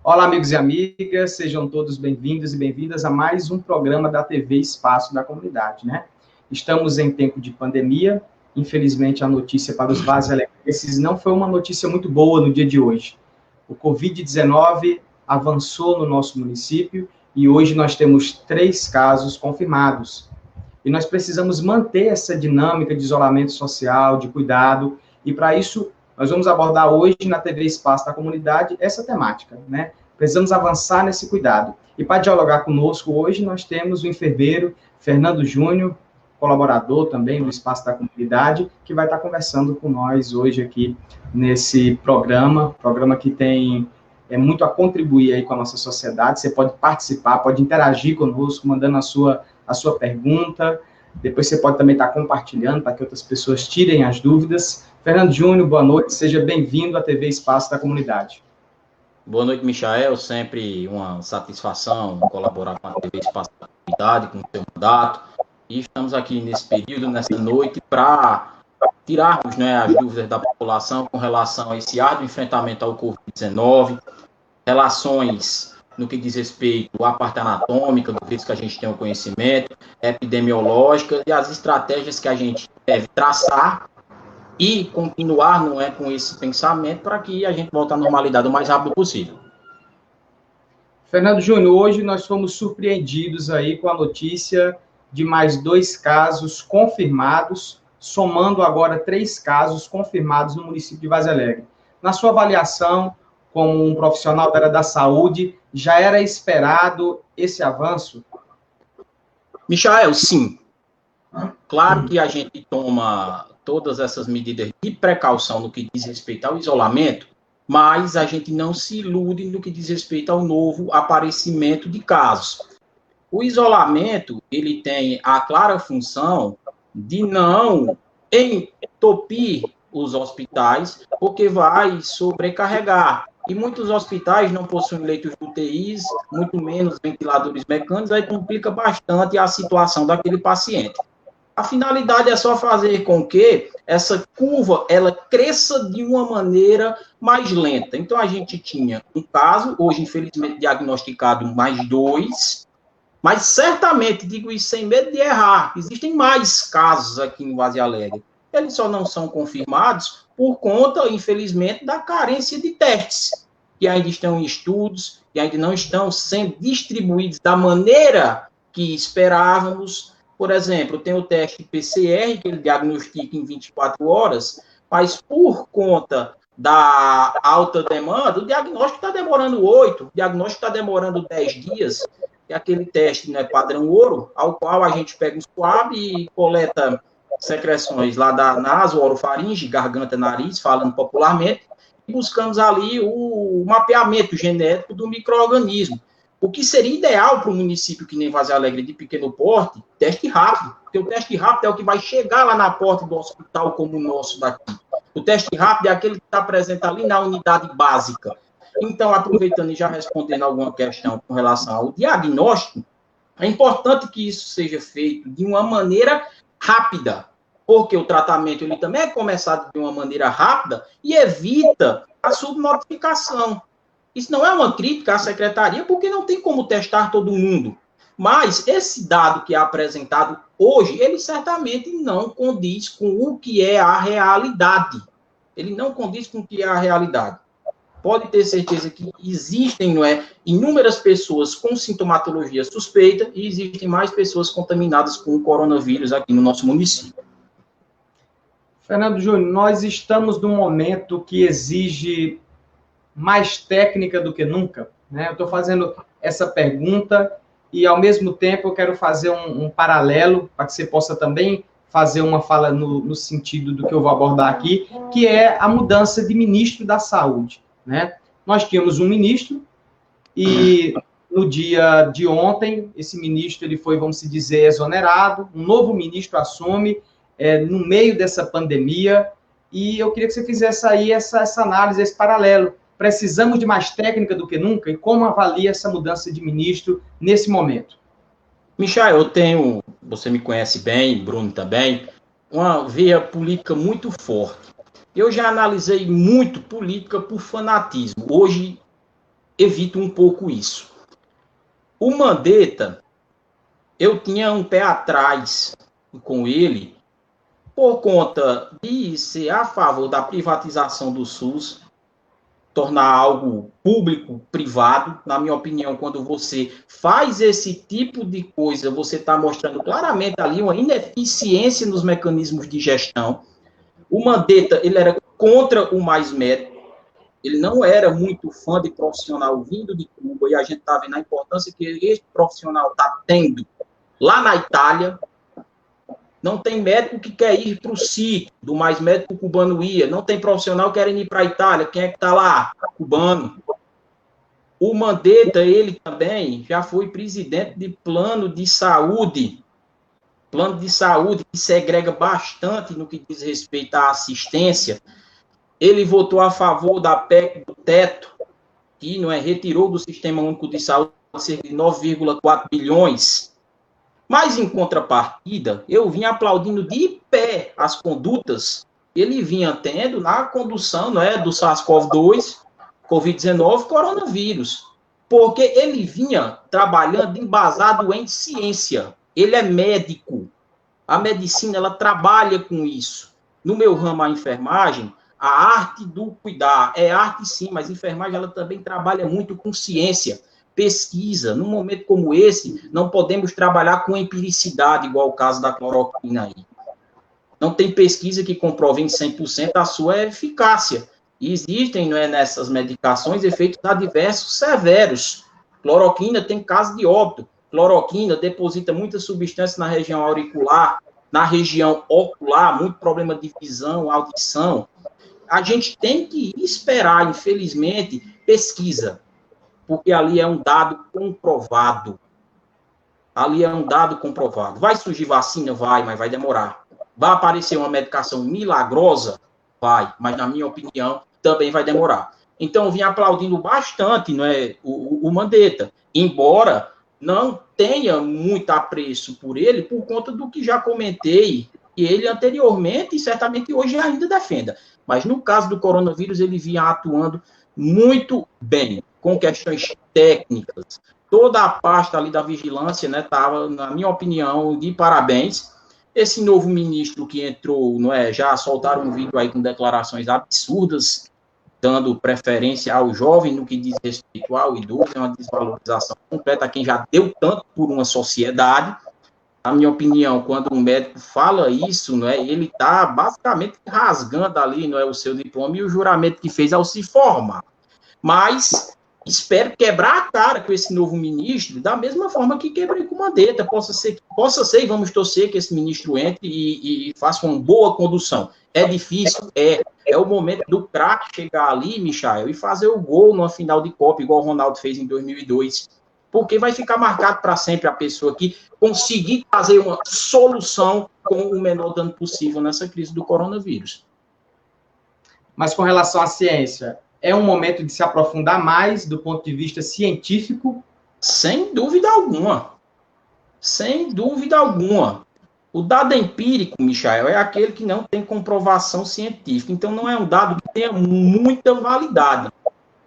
Olá, amigos e amigas, sejam todos bem-vindos e bem-vindas a mais um programa da TV Espaço da Comunidade, né? Estamos em tempo de pandemia, infelizmente a notícia para os vazialenses não foi uma notícia muito boa no dia de hoje. O Covid-19 avançou no nosso município e hoje nós temos 3 casos confirmados. E nós precisamos manter essa dinâmica de isolamento social, de cuidado, e para isso nós vamos abordar hoje na TV Espaço da Comunidade essa temática, né? Precisamos avançar nesse cuidado. E para dialogar conosco hoje, nós temos o enfermeiro Fernando Júnior, colaborador também do Espaço da Comunidade, que vai estar conversando com nós hoje aqui nesse programa que tem muito a contribuir aí com a nossa sociedade. Você pode participar, pode interagir conosco, mandando a sua pergunta. Depois você pode também estar compartilhando para que outras pessoas tirem as dúvidas. Fernando Júnior, boa noite, seja bem-vindo à TV Espaço da Comunidade. Boa noite, Michael. Sempre uma satisfação colaborar com a TV Espaço da Comunidade, com o seu mandato. E estamos aqui nesse período, nessa noite, para tirarmos, né, as dúvidas da população com relação a esse árduo enfrentamento ao Covid-19, relações no que diz respeito à parte anatômica, do vírus que a gente tem o conhecimento, epidemiológica e as estratégias que a gente deve traçar e continuar, não é, com esse pensamento para que a gente volte à normalidade o mais rápido possível. Fernando Júnior, hoje nós fomos surpreendidos aí com a notícia de mais 2 casos confirmados, somando agora 3 casos confirmados no município de Varzea Alegre. Na sua avaliação, como um profissional da área da saúde, já era esperado esse avanço? Michael, sim. Claro que a gente toma todas essas medidas de precaução no que diz respeito ao isolamento, mas a gente não se ilude no que diz respeito ao novo aparecimento de casos. O isolamento, ele tem a clara função de não entupir os hospitais, porque vai sobrecarregar. E muitos hospitais não possuem leitos de UTIs, muito menos ventiladores mecânicos, aí complica bastante a situação daquele paciente. A finalidade é só fazer com que essa curva ela cresça de uma maneira mais lenta. Então, a gente tinha um caso, hoje, infelizmente, diagnosticado mais 2, mas certamente, digo isso sem medo de errar, existem mais casos aqui em Varzea Alegre. Eles só não são confirmados por conta, infelizmente, da carência de testes, que ainda estão em estudos, que ainda não estão sendo distribuídos da maneira que esperávamos. Por exemplo, tem o teste PCR, que ele diagnostica em 24 horas, mas por conta da alta demanda, o diagnóstico está demorando 8, o diagnóstico está demorando 10 dias, é aquele teste, né, padrão ouro, ao qual a gente pega um swab e coleta secreções lá da naso-orofaringe, garganta, nariz, falando popularmente, e buscamos ali o mapeamento genético do micro-organismo. O que seria ideal para um município que nem Varzea Alegre de pequeno porte, teste rápido. Porque o teste rápido é o que vai chegar lá na porta do hospital como o nosso daqui. O teste rápido é aquele que está presente ali na unidade básica. Então, aproveitando e já respondendo alguma questão com relação ao diagnóstico, é importante que isso seja feito de uma maneira rápida, porque o tratamento ele também é começado de uma maneira rápida e evita a subnotificação. Isso não é uma crítica à secretaria, porque não tem como testar todo mundo. Mas esse dado que é apresentado hoje, ele certamente não condiz com o que é a realidade. Ele não condiz com o que é a realidade. Pode ter certeza que existem, não é, inúmeras pessoas com sintomatologia suspeita e existem mais pessoas contaminadas com o coronavírus aqui no nosso município. Fernando Júnior, nós estamos num momento que exige mais técnica do que nunca, né? Eu estou fazendo essa pergunta e, ao mesmo tempo, eu quero fazer um paralelo para que você possa também fazer uma fala no sentido do que eu vou abordar aqui, que é a mudança de ministro da Saúde, né? Nós tínhamos um ministro e, no dia de ontem, esse ministro ele foi, vamos dizer, exonerado, um novo ministro assume no meio dessa pandemia, e eu queria que você fizesse aí essa análise, esse paralelo. Precisamos de mais técnica do que nunca? E como avalia essa mudança de ministro nesse momento? Michael, você me conhece bem, Bruno também, uma veia política muito forte. Eu já analisei muito política por fanatismo. Hoje, evito um pouco isso. O Mandetta, eu tinha um pé atrás com ele, por conta de ser a favor da privatização do SUS, tornar algo público-privado. Na minha opinião, quando você faz esse tipo de coisa, você está mostrando claramente ali uma ineficiência nos mecanismos de gestão. O Mandetta, ele era contra o Mais Médico, ele não era muito fã de profissional vindo de Cuba, e a gente está vendo a importância que esse profissional está tendo lá na Itália. Não tem médico que quer ir para o sítio, do Mais Médico cubano ia. Não tem profissional querendo ir para a Itália. Quem é que está lá? Cubano. O Mandetta, ele também já foi presidente de plano de saúde. Plano de saúde que segrega bastante no que diz respeito à assistência. Ele votou a favor da PEC do teto, que não é, retirou do Sistema Único de Saúde cerca de 9,4 bilhões. Mas, em contrapartida, eu vinha aplaudindo de pé as condutas que ele vinha tendo na condução, não é, do SARS-CoV-2, Covid-19, coronavírus. Porque ele vinha trabalhando embasado em ciência. Ele é médico. A medicina, ela trabalha com isso. No meu ramo, a enfermagem, a arte do cuidar é arte sim, mas a enfermagem ela também trabalha muito com ciência, pesquisa. Num momento como esse, não podemos trabalhar com empiricidade, igual o caso da cloroquina aí. Não tem pesquisa que comprove em 100% a sua eficácia. E existem, não é, nessas medicações efeitos adversos severos. Cloroquina tem caso de óbito. Cloroquina deposita muita substância na região auricular, na região ocular, muito problema de visão, audição. A gente tem que esperar, infelizmente, pesquisa, porque ali é um dado comprovado. Ali é um dado comprovado. Vai surgir vacina? Vai, mas vai demorar. Vai aparecer uma medicação milagrosa? Vai, mas na minha opinião, também vai demorar. Então, eu vim aplaudindo bastante, não é, o Mandetta, embora não tenha muito apreço por ele, por conta do que já comentei, que ele anteriormente, e certamente hoje ainda defenda. Mas no caso do coronavírus, ele vinha atuando muito bem, com questões técnicas. Toda a pasta ali da vigilância, né, estava, na minha opinião, de parabéns. Esse novo ministro que entrou, não é, já soltaram um vídeo aí com declarações absurdas, dando preferência ao jovem no que diz respeito ao idoso, é uma desvalorização completa a quem já deu tanto por uma sociedade. Na minha opinião, quando um médico fala isso, não é, ele está basicamente rasgando ali, não é, o seu diploma e o juramento que fez ao se formar. Mas espero quebrar a cara com esse novo ministro, da mesma forma que quebrei com o Mandetta. Possa ser, e vamos torcer que esse ministro entre e faça uma boa condução. É difícil? É o momento do craque chegar ali, Michael, e fazer o gol numa final de Copa, igual o Ronaldo fez em 2002. Porque vai ficar marcado para sempre a pessoa que conseguir trazer uma solução com o menor dano possível nessa crise do coronavírus. Mas com relação à ciência, é um momento de se aprofundar mais do ponto de vista científico? Sem dúvida alguma. Sem dúvida alguma. O dado empírico, Michael, é aquele que não tem comprovação científica. Então, não é um dado que tenha muita validade.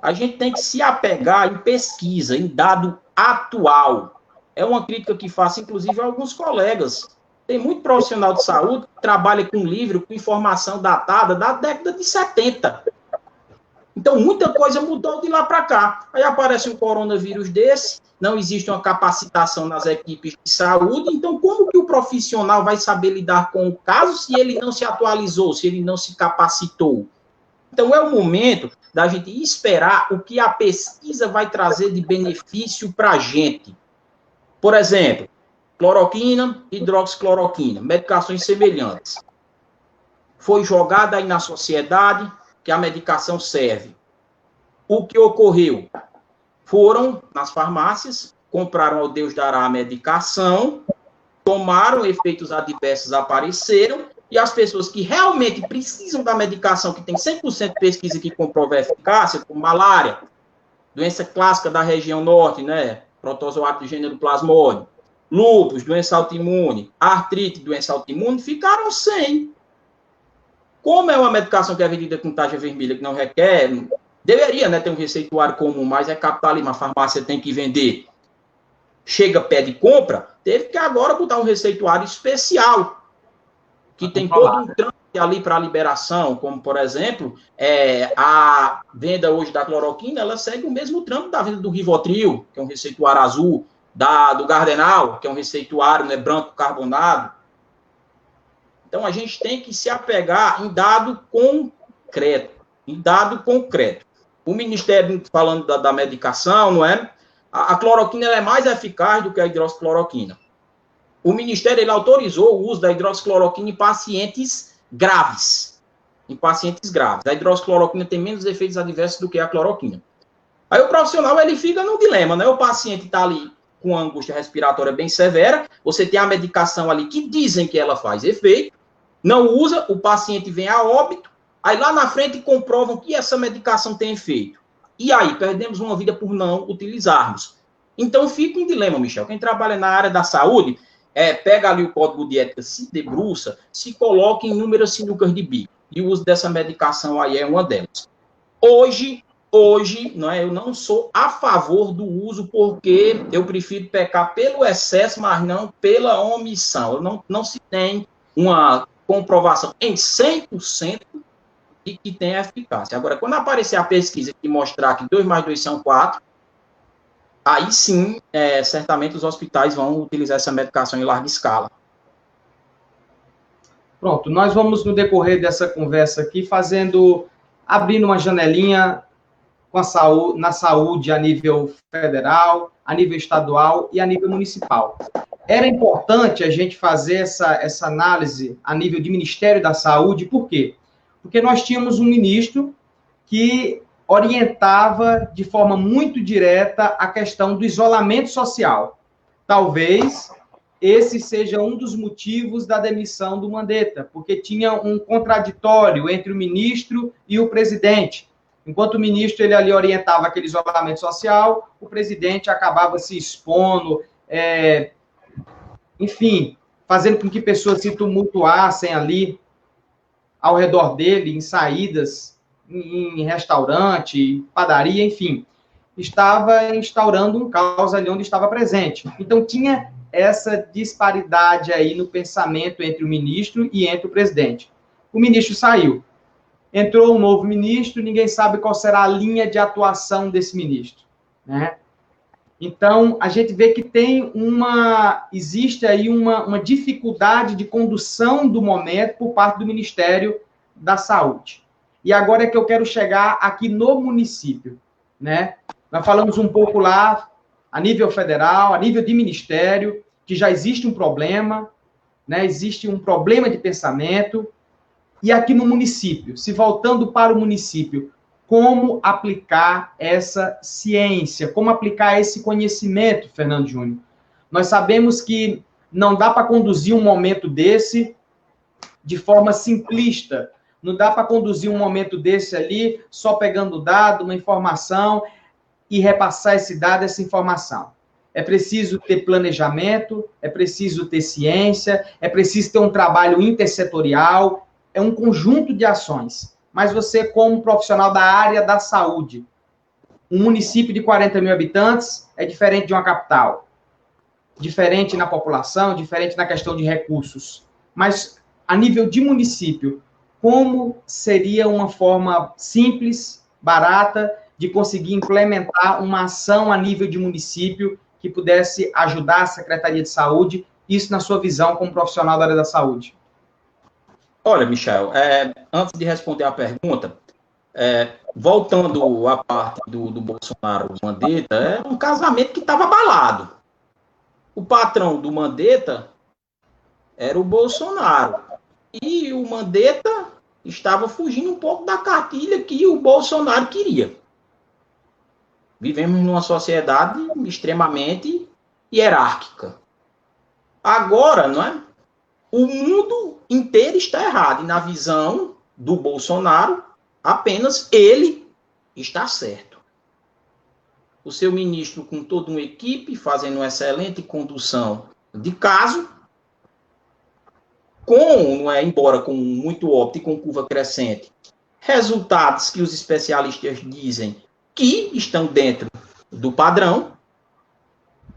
A gente tem que se apegar em pesquisa, em dado atual. É uma crítica que faço, inclusive, a alguns colegas. Tem muito profissional de saúde que trabalha com livro, com informação datada da década de 70. Então, muita coisa mudou de lá para cá. Aí aparece um coronavírus desse, não existe uma capacitação nas equipes de saúde, então como que o profissional vai saber lidar com o caso se ele não se atualizou, se ele não se capacitou? Então, é o momento da gente esperar o que a pesquisa vai trazer de benefício para a gente. Por exemplo, cloroquina, hidroxicloroquina, medicações semelhantes. Foi jogada aí na sociedade que a medicação serve. O que ocorreu? Foram nas farmácias, compraram ao Deus dará a medicação, tomaram, efeitos adversos apareceram, e as pessoas que realmente precisam da medicação, que tem 100% de pesquisa que comprova a eficácia, como malária, doença clássica da região norte, né, protozoário do gênero plasmódio, lúpus, doença autoimune, artrite, doença autoimune, ficaram sem. Como é uma medicação que é vendida com taxa vermelha, que não requer deveria, né, ter um receituário comum, mas é capitalismo, a farmácia tem que vender, chega, pede compra, teve que agora botar um receituário especial, que tem todo um trâmite ali para liberação, como, por exemplo, a venda hoje da cloroquina, ela segue o mesmo trâmite da venda do Rivotril, que é um receituário azul, do Gardenal, que é um receituário, né, branco carbonado. Então, a gente tem que se apegar em dado concreto. O Ministério, falando da medicação, não é? A cloroquina ela é mais eficaz do que a hidroxicloroquina. O Ministério ele autorizou o uso da hidroxicloroquina em pacientes graves. A hidroxicloroquina tem menos efeitos adversos do que a cloroquina. Aí o profissional ele fica no dilema, né? O paciente está ali com uma angústia respiratória bem severa, você tem a medicação ali que dizem que ela faz efeito, não usa, o paciente vem a óbito, aí lá na frente comprovam que essa medicação tem efeito. E aí, perdemos uma vida por não utilizarmos. Então fica um dilema, Michel. Quem trabalha na área da saúde, pega ali o código de ética, se debruça, se coloca em inúmeras sinucas de bico. E o uso dessa medicação aí é uma delas. Hoje, não é, eu não sou a favor do uso, porque eu prefiro pecar pelo excesso, mas não pela omissão. Não se tem uma comprovação em 100% de que tem eficácia. Agora, quando aparecer a pesquisa que mostrar que 2 mais 2 são 4, aí sim, certamente os hospitais vão utilizar essa medicação em larga escala. Pronto, nós vamos, no decorrer dessa conversa aqui, abrindo uma janelinha na saúde a nível federal, a nível estadual e a nível municipal. Era importante a gente fazer essa análise a nível de Ministério da Saúde, por quê? Porque nós tínhamos um ministro que orientava de forma muito direta a questão do isolamento social. Talvez esse seja um dos motivos da demissão do Mandetta, porque tinha um contraditório entre o ministro e o presidente. Enquanto o ministro ele ali orientava aquele isolamento social, o presidente acabava se expondo, enfim, fazendo com que pessoas se tumultuassem ali ao redor dele, em saídas, em restaurante, padaria, enfim. Estava instaurando um caos ali onde estava presente. Então, tinha essa disparidade aí no pensamento entre o ministro e entre o presidente. O ministro saiu. Entrou um novo ministro, ninguém sabe qual será a linha de atuação desse ministro, né? Então, a gente vê que existe aí uma dificuldade de condução do momento por parte do Ministério da Saúde. E agora é que eu quero chegar aqui no município, né? Nós falamos um pouco lá, a nível federal, a nível de ministério, que já existe um problema, né? Existe um problema de pensamento. E aqui no município, se voltando para o município, como aplicar essa ciência, como aplicar esse conhecimento, Fernando Júnior? Nós sabemos que não dá para conduzir um momento desse de forma simplista, não dá para conduzir um momento desse ali só pegando dado, uma informação e repassar esse dado, essa informação. É preciso ter planejamento, é preciso ter ciência, é preciso ter um trabalho intersetorial, é um conjunto de ações. Mas você, como profissional da área da saúde, um município de 40 mil habitantes é diferente de uma capital. Diferente na população, diferente na questão de recursos. Mas, a nível de município, como seria uma forma simples, barata, de conseguir implementar uma ação a nível de município que pudesse ajudar a Secretaria de Saúde, isso na sua visão como profissional da área da saúde? Olha, Michel, antes de responder a pergunta, voltando à parte do Bolsonaro e Mandetta, é um casamento que estava abalado. O patrão do Mandetta era o Bolsonaro. E o Mandetta estava fugindo um pouco da cartilha que o Bolsonaro queria. Vivemos numa sociedade extremamente hierárquica. Agora, não é? O mundo inteiro está errado. E na visão do Bolsonaro, apenas ele está certo. O seu ministro, com toda uma equipe, fazendo uma excelente condução de caso, embora com muito óbito e com curva crescente, resultados que os especialistas dizem que estão dentro do padrão.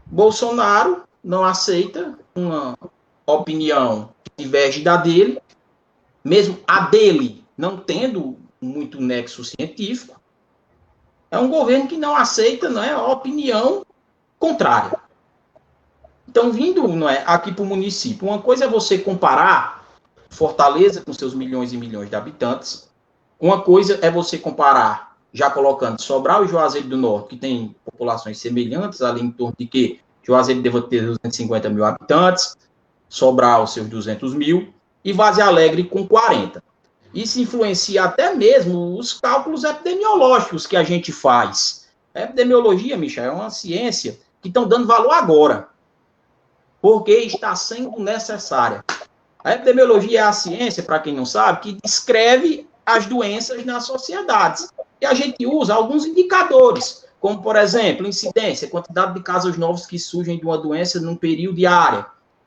Bolsonaro não aceita uma opinião que diverge da dele, mesmo a dele não tendo muito nexo científico. É um governo que não aceita, não é, a opinião contrária. Então, vindo, não é, aqui para o município, uma coisa é você comparar Fortaleza com seus milhões e milhões de habitantes, uma coisa é você comparar, já colocando Sobral e Juazeiro do Norte, que tem populações semelhantes, ali em torno de que Juazeiro deva ter 250 mil habitantes, Sobral seus 200 mil, e Varzea Alegre com 40. Isso influencia até mesmo os cálculos epidemiológicos que a gente faz. A epidemiologia, Michel, é uma ciência que estão dando valor agora, porque está sendo necessária. A epidemiologia é a ciência, para quem não sabe, que descreve as doenças nas sociedades. E a gente usa alguns indicadores, como, por exemplo, incidência, quantidade de casos novos que surgem de uma doença num período diário,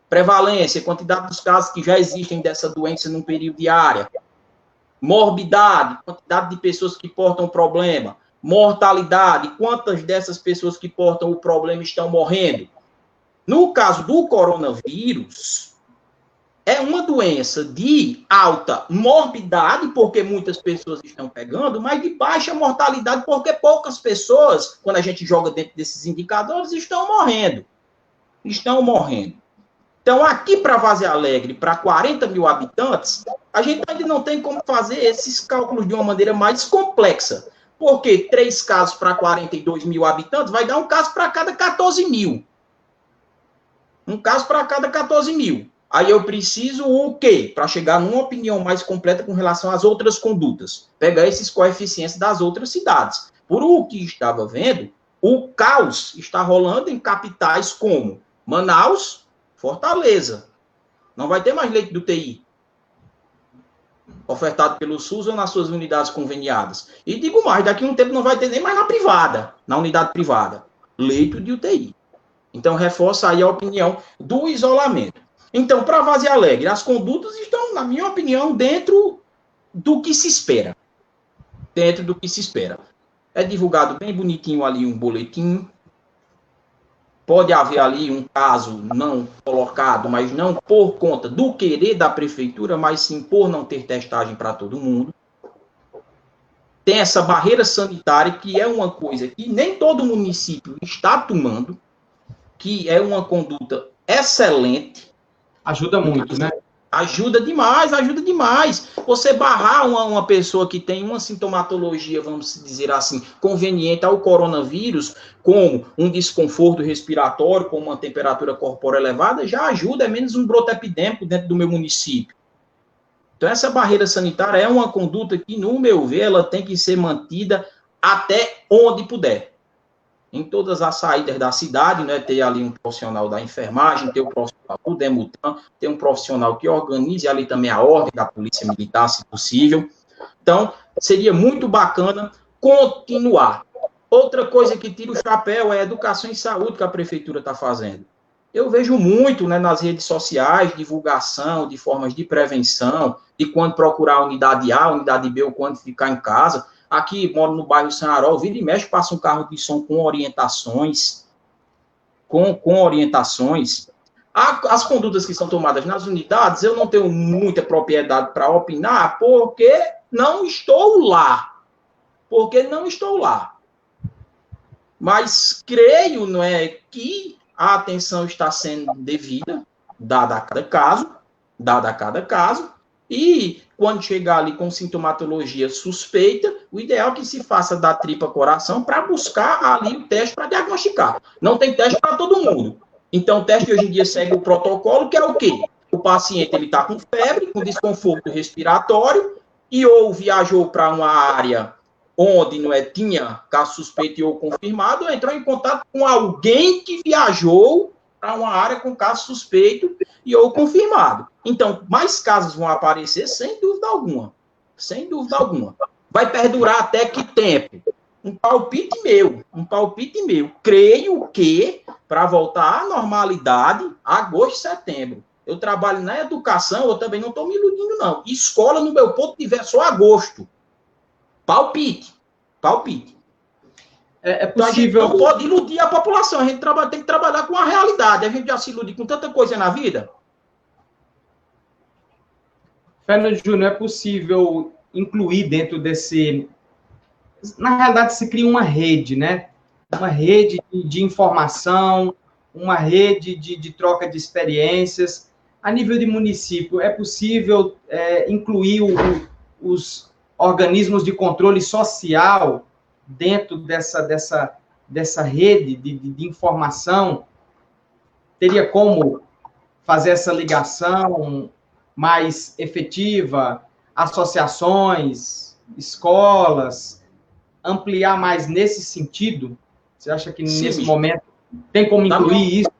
prevalência, quantidade dos casos que já existem dessa doença num período diário, morbidade, quantidade de pessoas que portam o problema, mortalidade, quantas dessas pessoas que portam o problema estão morrendo. No caso do coronavírus, é uma doença de alta morbidade, porque muitas pessoas estão pegando, mas de baixa mortalidade, porque poucas pessoas, quando a gente joga dentro desses indicadores, estão morrendo. Estão morrendo. Então, aqui para Varzea Alegre, para 40 mil habitantes, a gente ainda não tem como fazer esses cálculos de uma maneira mais complexa. Porque 3 casos para 42 mil habitantes vai dar um caso para cada 14 mil. Um caso para cada 14 mil. Aí eu preciso o quê? Para chegar numa opinião mais completa com relação às outras condutas. Pegar esses coeficientes das outras cidades. Por o que estava vendo, o caos está rolando em capitais como Manaus, Fortaleza. Não vai ter mais leito do UTI ofertado pelo SUS ou nas suas unidades conveniadas. E digo mais, daqui a um tempo não vai ter nem mais na privada, na unidade privada, leito de UTI. Então, reforça aí a opinião do isolamento. Então, para Varzea Alegre, as condutas estão, na minha opinião, dentro do que se espera. Dentro do que se espera. É divulgado bem bonitinho ali um boletim. Pode haver ali um caso não colocado, mas não por conta do querer da prefeitura, mas sim por não ter testagem para todo mundo. Tem essa barreira sanitária, que é uma coisa que nem todo município está tomando, que é uma conduta excelente. Ajuda muito, né? Ajuda demais, ajuda demais. Você barrar uma pessoa que tem uma sintomatologia, vamos dizer assim, conveniente ao coronavírus, como um desconforto respiratório, como uma temperatura corpórea elevada, já ajuda, é menos um broto epidêmico dentro do meu município. Então, essa barreira sanitária é uma conduta que, no meu ver, ela tem que ser mantida até onde puder. Em todas as saídas da cidade, né, ter ali um profissional da enfermagem, ter um profissional do Demutran, ter um profissional que organize ali também a ordem da polícia militar, se possível. Então, seria muito bacana continuar. Outra coisa que tira o chapéu é a educação em saúde que a prefeitura está fazendo. Eu vejo muito, né, nas redes sociais, divulgação de formas de prevenção, de quando procurar a unidade A, a unidade B, ou quando ficar em casa. Aqui, moro no bairro Sanharol, vira e mexe, passa um carro de som com orientações. Com orientações. As condutas que são tomadas nas unidades, eu não tenho muita propriedade para opinar, porque não estou lá. Mas creio, não é, que a atenção está sendo devida, dada a cada caso, e quando chegar ali com sintomatologia suspeita, o ideal é que se faça da tripa coração para buscar ali o teste para diagnosticar. Não tem teste para todo mundo. Então, o teste hoje em dia segue o protocolo, que é o quê? O paciente está com febre, com desconforto respiratório, e ou viajou para uma área onde não é, tinha caso suspeito e ou confirmado, ou entrou em contato com alguém que viajou para uma área com caso suspeito e ou confirmado. Então, mais casos vão aparecer, sem dúvida alguma. Sem dúvida alguma. Vai perdurar até que tempo? Um palpite meu. Creio que, para voltar à normalidade, agosto, setembro. Eu trabalho na educação, eu também não estou me iludindo, não. Escola, no meu ponto de vista, só agosto. Palpite. É possível... Então, a gente não pode iludir a população, a gente tem que trabalhar com a realidade. A gente já se ilude com tanta coisa na vida. Fernando Júnior, é possível incluir dentro desse... Na realidade, se cria uma rede, né? Uma rede de informação, uma rede de troca de experiências. A nível de município, é possível incluir os organismos de controle social dentro dessa rede de informação? Teria como fazer essa ligação mais efetiva, associações, escolas, ampliar mais nesse sentido? Você acha que Sim, nesse momento tem como incluir isso?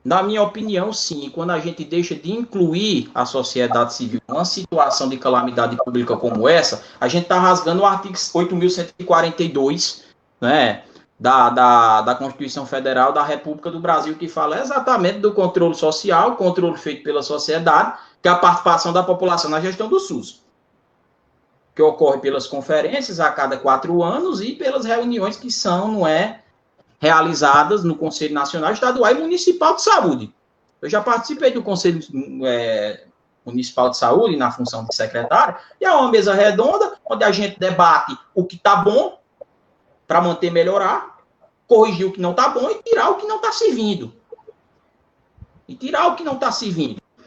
Na minha opinião, sim. Quando a gente deixa de incluir a sociedade civil numa situação de calamidade pública como essa, a gente está rasgando o artigo 8.142, né, da Constituição Federal da República do Brasil, que fala exatamente do controle social, controle feito pela sociedade, que é a participação da população na gestão do SUS, que ocorre pelas conferências a cada 4 anos e pelas reuniões que são, realizadas no Conselho Nacional, Estadual e Municipal de Saúde. Eu já participei do Conselho Municipal de Saúde, na função de secretário, e é uma mesa redonda, onde a gente debate o que está bom, para manter e melhorar, corrigir o que não está bom e tirar o que não está servindo.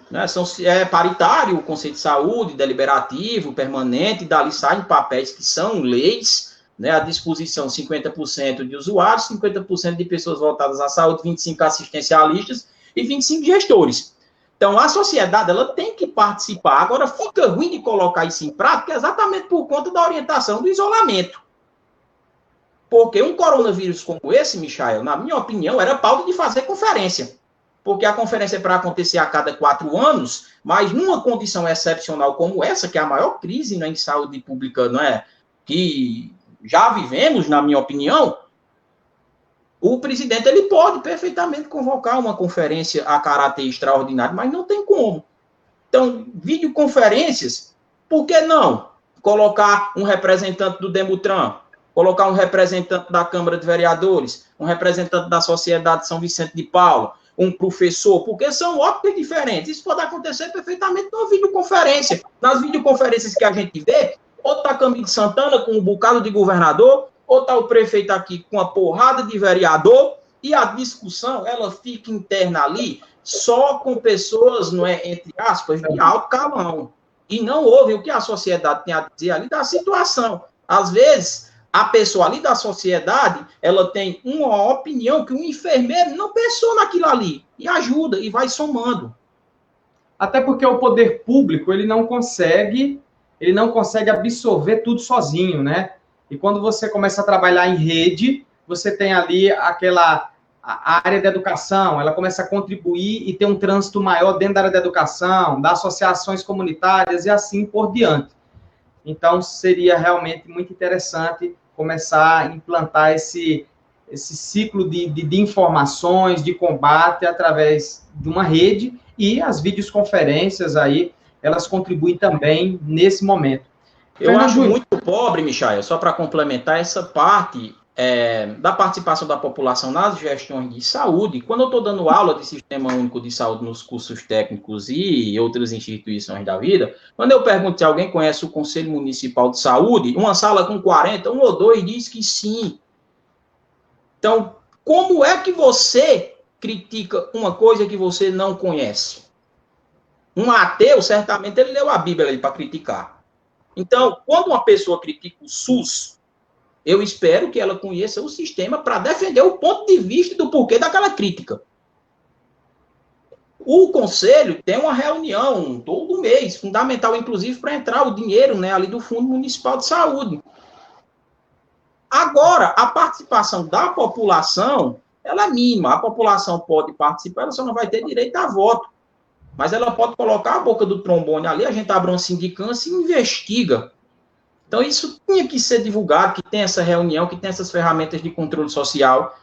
Né? É paritário o Conselho de Saúde, deliberativo, permanente, dali saem papéis que são leis, né, à disposição 50% de usuários, 50% de pessoas voltadas à saúde, 25% assistencialistas e 25% gestores. Então, a sociedade ela tem que participar. Agora, fica ruim de colocar isso em prática exatamente por conta da orientação do isolamento. Porque um coronavírus como esse, Michael, na minha opinião, era pauta de fazer conferência. Porque a conferência é para acontecer a cada 4 anos, mas numa condição excepcional como essa, que é a maior crise, né, em saúde pública, não é, que já vivemos, na minha opinião, o presidente ele pode perfeitamente convocar uma conferência a caráter extraordinário, mas não tem como. Então, videoconferências, por que não colocar um representante do Demutran, colocar um representante da Câmara de Vereadores, um representante da Sociedade de São Vicente de Paula, um professor, porque são óticas diferentes. Isso pode acontecer perfeitamente numa videoconferência. Nas videoconferências que a gente vê, ou está Camilo Santana com um bocado de governador, ou está o prefeito aqui com uma porrada de vereador, e a discussão, ela fica interna ali, só com pessoas, não é, entre aspas, de alto calão. E não ouvem o que a sociedade tem a dizer ali da situação. Às vezes, a pessoa ali da sociedade, ela tem uma opinião que um enfermeiro não pensou naquilo ali, e ajuda, e vai somando. Até porque o poder público, ele não consegue absorver tudo sozinho, né? E quando você começa a trabalhar em rede, você tem ali a área da educação, ela começa a contribuir e ter um trânsito maior dentro da área da educação, das associações comunitárias e assim por diante. Então, seria realmente muito interessante começar a implantar esse ciclo de informações, de combate através de uma rede, e as videoconferências aí, elas contribuem também nesse momento. Eu acho muito pobre, Michael, só para complementar essa parte da participação da população nas gestões de saúde. Quando eu estou dando aula de Sistema Único de Saúde nos cursos técnicos e outras instituições da vida, quando eu pergunto se alguém conhece o Conselho Municipal de Saúde, uma sala com 40, 1 ou 2 diz que sim. Então, como é que você critica uma coisa que você não conhece? Um ateu, certamente, ele leu a Bíblia para criticar. Então, quando uma pessoa critica o SUS, eu espero que ela conheça o sistema para defender o ponto de vista do porquê daquela crítica. O Conselho tem uma reunião todo mês, fundamental, inclusive, para entrar o dinheiro, né, ali do Fundo Municipal de Saúde. Agora, a participação da população, ela é mínima. A população pode participar, ela só não vai ter direito a voto. Mas ela pode colocar a boca do trombone ali, a gente abre uma sindicância e investiga. Então, isso tinha que ser divulgado, que tem essa reunião, que tem essas ferramentas de controle social,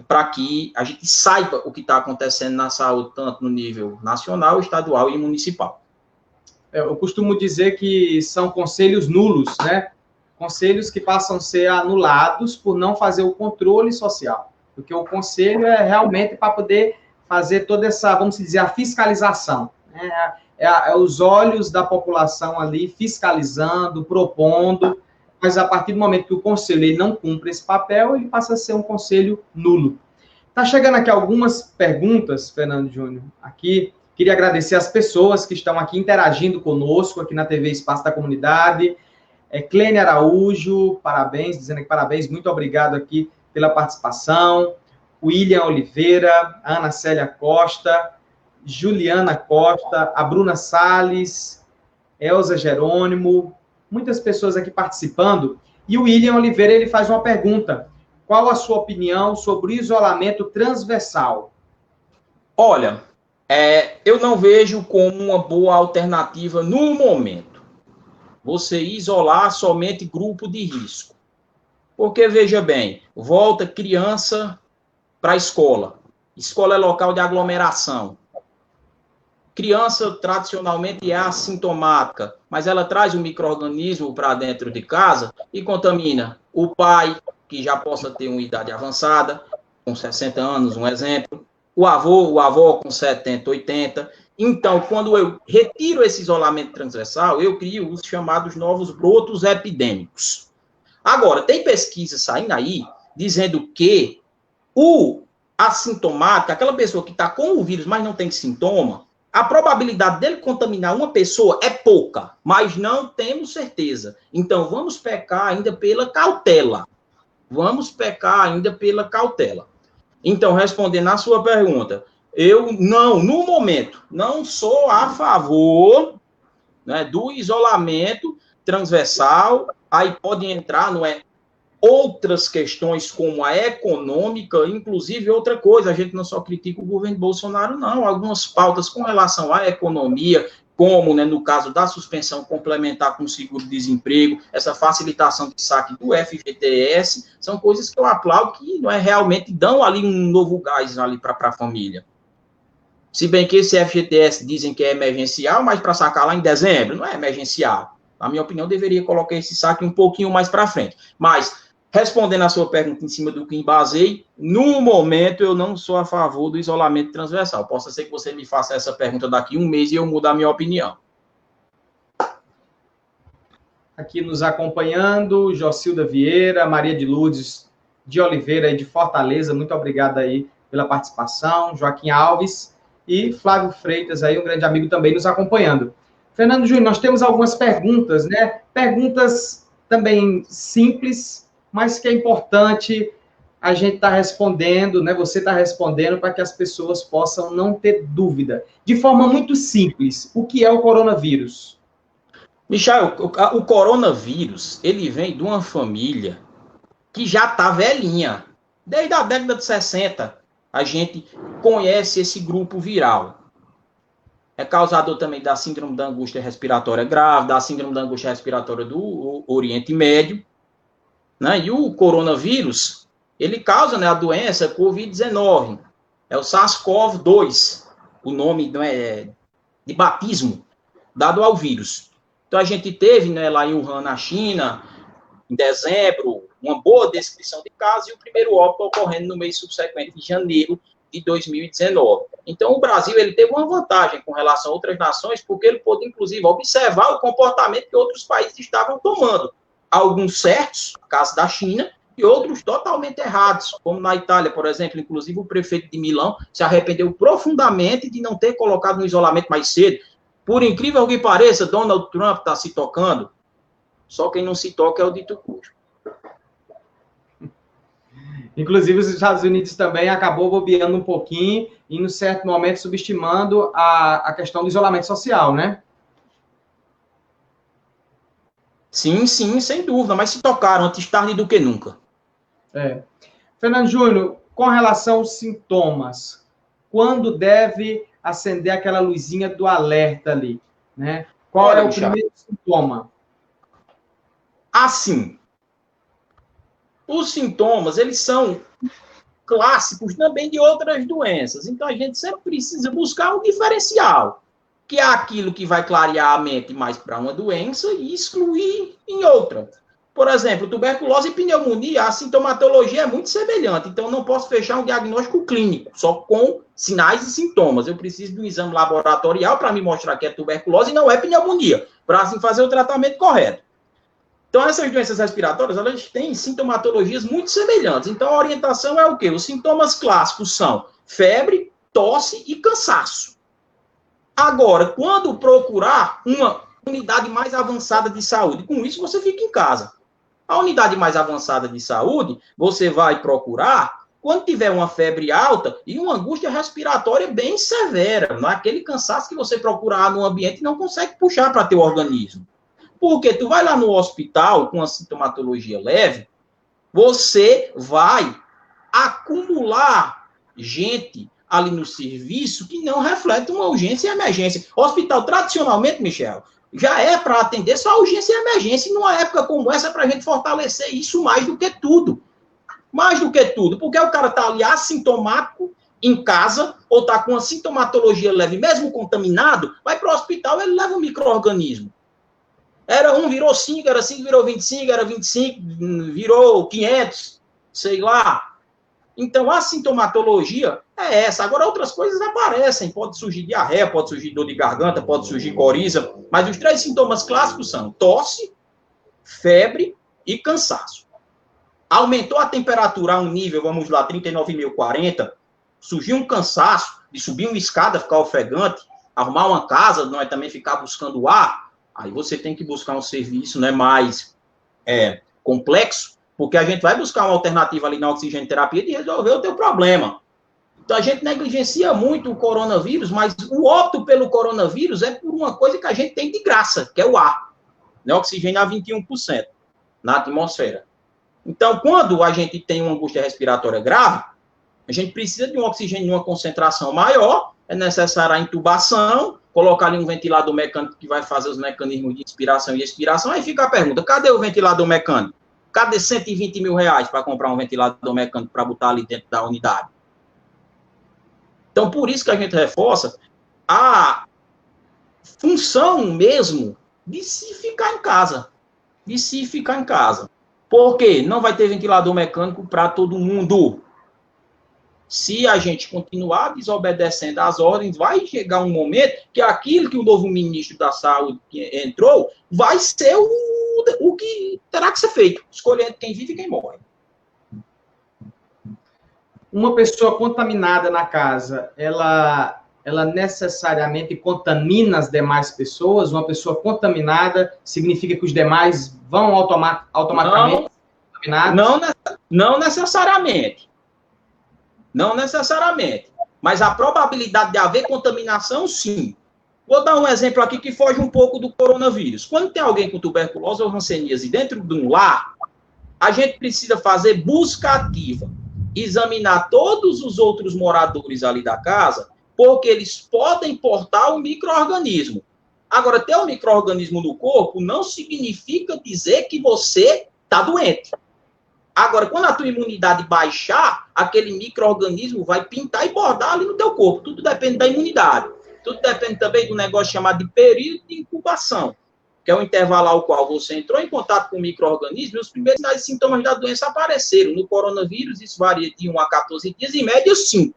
para que a gente saiba o que está acontecendo na saúde, tanto no nível nacional, estadual e municipal. Eu costumo dizer que são conselhos nulos, né? Conselhos que passam a ser anulados por não fazer o controle social. Porque o conselho é realmente para poder fazer toda essa, vamos dizer, a fiscalização. Né? É os olhos da população ali fiscalizando, propondo, mas a partir do momento que o conselho ele não cumpre esse papel, ele passa a ser um conselho nulo. Tá chegando aqui algumas perguntas, Fernando Júnior, aqui. Queria agradecer as pessoas que estão aqui interagindo conosco, aqui na TV Espaço da Comunidade. Clênia Araújo, parabéns, dizendo aqui parabéns, muito obrigado aqui pela participação. William Oliveira, Ana Célia Costa, Juliana Costa, a Bruna Salles, Elza Jerônimo, muitas pessoas aqui participando. E o William Oliveira, ele faz uma pergunta. Qual a sua opinião sobre o isolamento transversal? Olha, eu não vejo como uma boa alternativa no momento. Você isolar somente grupo de risco. Porque, veja bem, volta criança para a escola. Escola é local de aglomeração. Criança, tradicionalmente, é assintomática, mas ela traz um micro-organismo para dentro de casa e contamina o pai, que já possa ter uma idade avançada, com 60 anos, um exemplo, o avó com 70, 80. Então, quando eu retiro esse isolamento transversal, eu crio os chamados novos brotos epidêmicos. Agora, tem pesquisa saindo aí dizendo que o assintomático, aquela pessoa que está com o vírus, mas não tem sintoma, a probabilidade dele contaminar uma pessoa é pouca, mas não temos certeza. Então, vamos pecar ainda pela cautela. Então, respondendo à sua pergunta, eu não, no momento, não sou a favor, né, do isolamento transversal. Aí pode entrar, não é, outras questões como a econômica, inclusive outra coisa, a gente não só critica o governo Bolsonaro, não, algumas pautas com relação à economia, como, né, no caso da suspensão complementar com o seguro-desemprego, essa facilitação de saque do FGTS, são coisas que eu aplaudo que não é, realmente dão ali um novo gás ali para a família. Se bem que esse FGTS dizem que é emergencial, mas para sacar lá em dezembro, não é emergencial. Na minha opinião, deveria colocar esse saque um pouquinho mais para frente. Mas, respondendo a sua pergunta em cima do que embasei, no momento eu não sou a favor do isolamento transversal. Possa ser que você me faça essa pergunta daqui a um mês e eu mudar a minha opinião. Aqui nos acompanhando, Jocilda Vieira, Maria de Lourdes de Oliveira e de Fortaleza, muito obrigado aí pela participação, Joaquim Alves e Flávio Freitas aí, um grande amigo também nos acompanhando. Fernando Júnior, nós temos algumas perguntas, né? Perguntas também simples, mas que é importante a gente estar respondendo, né? Você está respondendo para que as pessoas possam não ter dúvida. De forma muito simples, o que é o coronavírus? Michel, o coronavírus, ele vem de uma família que já está velhinha. Desde a década de 60, a gente conhece esse grupo viral. É causador também da síndrome da angústia respiratória grave, da síndrome da angústia respiratória do Oriente Médio, né? E o coronavírus, ele causa, né, a doença Covid-19. É o SARS-CoV-2, o nome, né, de batismo dado ao vírus. Então, a gente teve, né, lá em Wuhan, na China, em dezembro, uma boa descrição de casos e o primeiro óbito ocorrendo no mês subsequente, em janeiro de 2019. Então, o Brasil ele teve uma vantagem com relação a outras nações, porque ele pôde, inclusive, observar o comportamento que outros países estavam tomando. Alguns certos, no caso da China, e outros totalmente errados, como na Itália, por exemplo. Inclusive, o prefeito de Milão se arrependeu profundamente de não ter colocado no isolamento mais cedo. Por incrível que pareça, Donald Trump está se tocando, só quem não se toca é o dito cujo. Inclusive, os Estados Unidos também acabou bobeando um pouquinho e, em certo momento, subestimando a questão do isolamento social, né? Sim, sem dúvida, mas se tocaram antes tarde do que nunca. Fernando Júnior, com relação aos sintomas, quando deve acender aquela luzinha do alerta ali, né? Qual é o primeiro sintoma? Assim, os sintomas, eles são clássicos também de outras doenças. Então, a gente sempre precisa buscar um diferencial, que é aquilo que vai clarear a mente mais para uma doença e excluir em outra. Por exemplo, tuberculose e pneumonia, a sintomatologia é muito semelhante, então eu não posso fechar um diagnóstico clínico, só com sinais e sintomas. Eu preciso de um exame laboratorial para me mostrar que é tuberculose e não é pneumonia, para assim fazer o tratamento correto. Então, essas doenças respiratórias, elas têm sintomatologias muito semelhantes. Então, a orientação é o quê? Os sintomas clássicos são febre, tosse e cansaço. Agora, quando procurar uma unidade mais avançada de saúde, com isso você fica em casa. A unidade mais avançada de saúde, você vai procurar quando tiver uma febre alta e uma angústia respiratória bem severa, naquele cansaço que você procurar no ambiente e não consegue puxar para teu organismo. Porque tu vai lá no hospital com uma sintomatologia leve, você vai acumular gente ali no serviço que não reflete uma urgência e emergência. Hospital, tradicionalmente, Michel, já é para atender só urgência e emergência, e numa época como essa, é para a gente fortalecer isso mais do que tudo. Mais do que tudo, porque o cara está ali assintomático em casa, ou está com uma sintomatologia leve, mesmo contaminado, vai para o hospital, ele leva um micro-organismo. Era 1, virou 5, era 5, virou 25, era 25, virou 500, sei lá. Então, a sintomatologia é essa. Agora, outras coisas aparecem. Pode surgir diarreia, pode surgir dor de garganta, pode surgir coriza. Mas os 3 sintomas clássicos são tosse, febre e cansaço. Aumentou a temperatura a um nível, vamos lá, 39.040, surgiu um cansaço de subir uma escada, ficar ofegante, arrumar uma casa, não é também ficar buscando ar. Aí você tem que buscar um serviço, né, mais complexo, porque a gente vai buscar uma alternativa ali na oxigenoterapia de resolver o teu problema. Então, a gente negligencia muito o coronavírus, mas o óbito pelo coronavírus é por uma coisa que a gente tem de graça, que é o ar. Né? Oxigênio a 21% na atmosfera. Então, quando a gente tem uma angústia respiratória grave, a gente precisa de um oxigênio em uma concentração maior, é necessária a intubação, colocar ali um ventilador mecânico que vai fazer os mecanismos de inspiração e expiração. Aí fica a pergunta, cadê o ventilador mecânico? Cadê 120 mil reais para comprar um ventilador mecânico para botar ali dentro da unidade? Então, por isso que a gente reforça a função mesmo de se ficar em casa. De se ficar em casa. Por quê? Não vai ter ventilador mecânico para todo mundo. Se a gente continuar desobedecendo às ordens, vai chegar um momento que aquilo que o novo ministro da Saúde entrou vai ser o que terá que ser feito, escolhendo quem vive e quem morre. Uma pessoa contaminada na casa, ela necessariamente contamina as demais pessoas? Uma pessoa contaminada significa que os demais vão automaticamente contaminados? Não necessariamente. Não necessariamente. Mas a probabilidade de haver contaminação, sim. Vou dar um exemplo aqui que foge um pouco do coronavírus. Quando tem alguém com tuberculose ou hanseníase dentro de um lar, a gente precisa fazer busca ativa. Examinar todos os outros moradores ali da casa, porque eles podem portar o micro-organismo. Agora, ter um micro-organismo no corpo não significa dizer que você está doente. Agora, quando a tua imunidade baixar, aquele micro-organismo vai pintar e bordar ali no teu corpo. Tudo depende da imunidade. Tudo depende também do negócio chamado de período de incubação, que é o intervalo ao qual você entrou em contato com o micro-organismo e os primeiros sinais e sintomas da doença apareceram. No coronavírus, isso varia de 1 a 14 dias, em média, 5.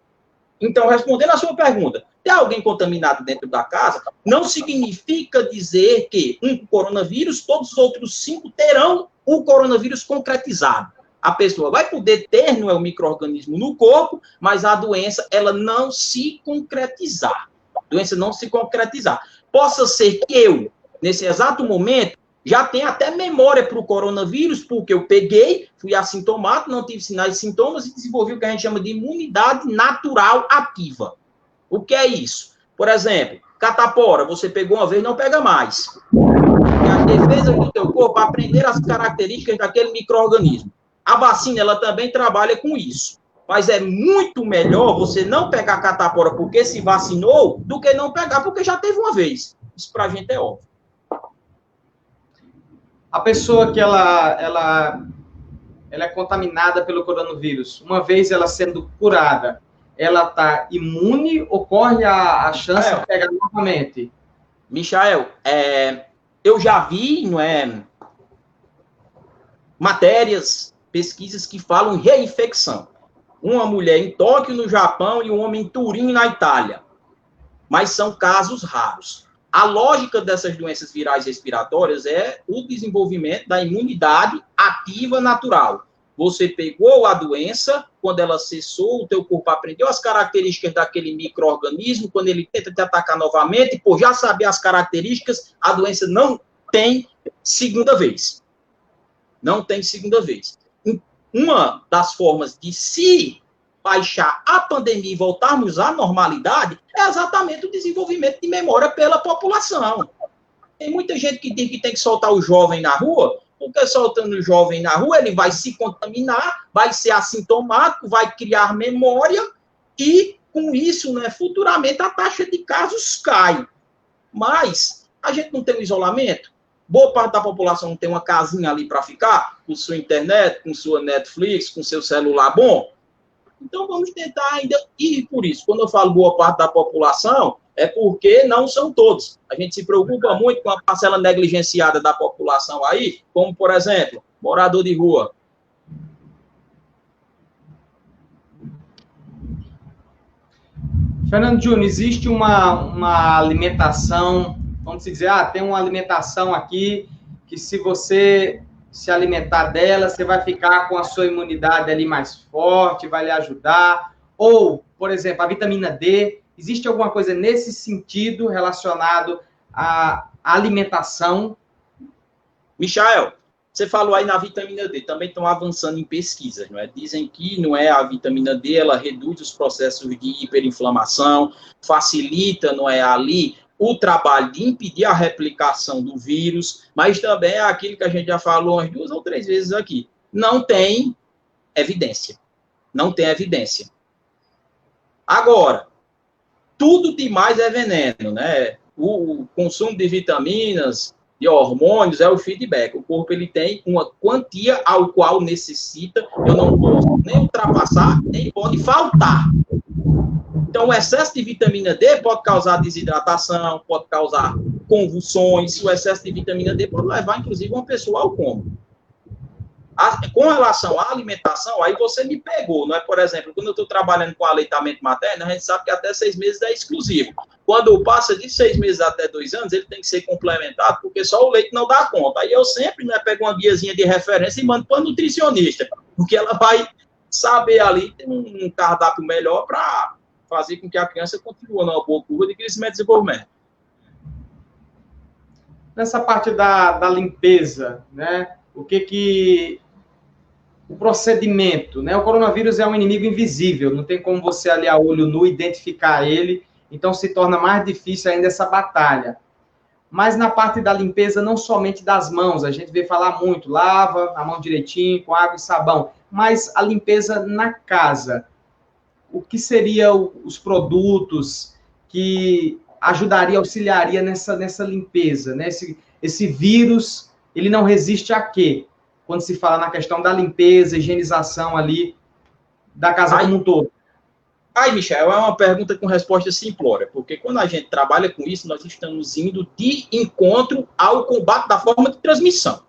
Então, respondendo a sua pergunta, ter alguém contaminado dentro da casa não significa dizer que um coronavírus, todos os outros 5 terão o coronavírus concretizado. A pessoa vai poder ter o micro-organismo no corpo, mas a doença, ela não se concretizar. A doença não se concretizar. Possa ser que eu, nesse exato momento, já tenha até memória para o coronavírus, porque eu peguei, fui assintomático, não tive sinais e sintomas e desenvolvi o que a gente chama de imunidade natural ativa. O que é isso? Por exemplo, catapora, você pegou uma vez, não pega mais. É a defesa do teu corpo aprender as características daquele micro-organismo. A vacina, ela também trabalha com isso. Mas é muito melhor você não pegar catapora porque se vacinou do que não pegar porque já teve uma vez. Isso pra gente é óbvio. A pessoa que ela é contaminada pelo coronavírus, uma vez ela sendo curada, ela está imune ou corre a chance de pegar novamente? Michael, eu já vi, não é... matérias, pesquisas que falam em reinfecção. Uma mulher em Tóquio, no Japão, e um homem em Turim, na Itália. Mas são casos raros. A lógica dessas doenças virais respiratórias é o desenvolvimento da imunidade ativa natural. Você pegou a doença, quando ela cessou, o teu corpo aprendeu as características daquele micro-organismo, quando ele tenta te atacar novamente, por já saber as características, a doença não tem segunda vez. Não tem segunda vez. Uma das formas de se baixar a pandemia e voltarmos à normalidade é exatamente o desenvolvimento de memória pela população. Tem muita gente que diz que tem que soltar o jovem na rua, porque soltando o jovem na rua, ele vai se contaminar, vai ser assintomático, vai criar memória e, com isso, né, futuramente a taxa de casos cai. Mas a gente não tem um isolamento? Boa parte da população não tem uma casinha ali para ficar, com sua internet, com sua Netflix, com seu celular bom? Então, vamos tentar ainda, e por isso, quando eu falo boa parte da população, é porque não são todos. A gente se preocupa muito com a parcela negligenciada da população aí, como, por exemplo, morador de rua. Fernando Júnior, existe uma alimentação, vamos dizer, tem uma alimentação aqui que se você se alimentar dela, você vai ficar com a sua imunidade ali mais forte, vai lhe ajudar. Ou, por exemplo, a vitamina D, existe alguma coisa nesse sentido relacionado à alimentação? Michael, você falou aí na vitamina D, também estão avançando em pesquisas, não é? Dizem que não é a vitamina D, ela reduz os processos de hiperinflamação, facilita, não é, ali o trabalho de impedir a replicação do vírus, mas também é aquilo que a gente já falou umas 2 ou 3 vezes aqui. Não tem evidência. Não tem evidência. Agora, tudo demais é veneno, né? O consumo de vitaminas, de hormônios, é o feedback. O corpo ele tem uma quantia ao qual necessita, eu não posso nem ultrapassar, nem pode faltar. Então, o excesso de vitamina D pode causar desidratação, pode causar convulsões. O excesso de vitamina D pode levar, inclusive, uma pessoa ao coma. Com relação à alimentação, aí você me pegou, não é? Por exemplo, quando eu estou trabalhando com aleitamento materno, a gente sabe que até 6 meses é exclusivo. Quando passa de 6 meses até 2 anos, ele tem que ser complementado, porque só o leite não dá conta. Aí eu sempre, né, pego uma guiazinha de referência e mando para a nutricionista, porque ela vai saber ali, ter um cardápio melhor para fazer com que a criança continue numa boa curva de crescimento e desenvolvimento. Nessa parte da limpeza, né? O procedimento, né? O coronavírus é um inimigo invisível, não tem como você ali a olho nu identificar ele, então se torna mais difícil ainda essa batalha. Mas na parte da limpeza, não somente das mãos, a gente vê falar muito, lava a mão direitinho, com água e sabão, mas a limpeza na casa. O que seriam os produtos que auxiliaria nessa limpeza, né? Esse vírus, ele não resiste a quê? Quando se fala na questão da limpeza, higienização ali da casa como um todo. Aí, Michel, é uma pergunta com resposta simplória, porque quando a gente trabalha com isso, nós estamos indo de encontro ao combate da forma de transmissão.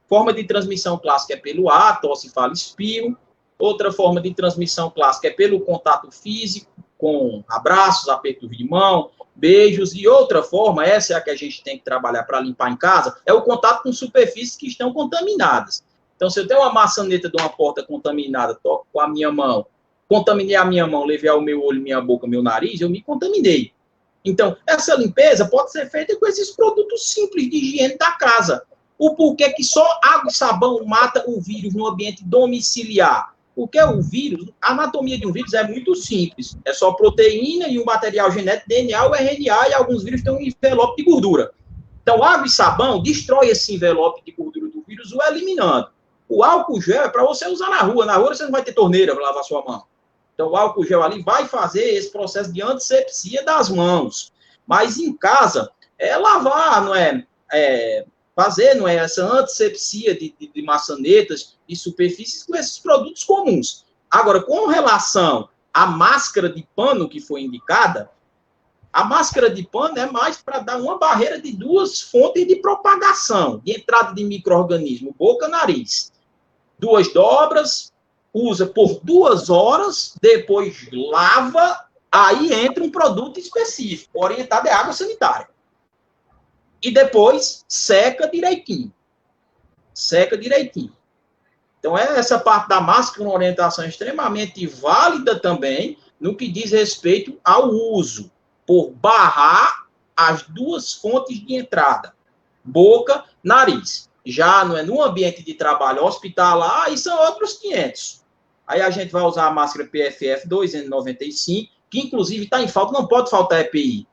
Forma de transmissão clássica é pelo ar, tosse, fala, espirro. Outra forma de transmissão clássica é pelo contato físico, com abraços, apertos de mão, beijos. E outra forma, essa é a que a gente tem que trabalhar para limpar em casa, é o contato com superfícies que estão contaminadas. Então, se eu tenho uma maçaneta de uma porta contaminada, toco com a minha mão, contaminei a minha mão, levei ao meu olho, minha boca, meu nariz, eu me contaminei. Então, essa limpeza pode ser feita com esses produtos simples de higiene da casa. O porquê que só água e sabão mata o vírus no ambiente domiciliar? Porque o vírus, a anatomia de um vírus é muito simples. É só proteína e um material genético, DNA ou RNA, e alguns vírus têm um envelope de gordura. Então, água e sabão destrói esse envelope de gordura do vírus, o eliminando. O álcool gel é para você usar na rua. Na rua você não vai ter torneira para lavar sua mão. Então, o álcool gel ali vai fazer esse processo de antisepsia das mãos. Mas em casa, é lavar, não é? Fazer, não é, essa antisepsia de maçanetas e superfícies com esses produtos comuns. Agora, com relação à máscara de pano que foi indicada, a máscara de pano é mais para dar uma barreira de 2 fontes de propagação, de entrada de micro-organismo, boca, nariz. 2 dobras, usa por 2 horas, depois lava, aí entra um produto específico, orientado à água sanitária. E depois seca direitinho. Seca direitinho. Então, essa parte da máscara, uma orientação extremamente válida também, no que diz respeito ao uso, por barrar as 2 fontes de entrada, boca, nariz. Já não é no ambiente de trabalho hospitalar, aí são outros 500. Aí a gente vai usar a máscara PFF2 N95, que inclusive está em falta, não pode faltar EPI.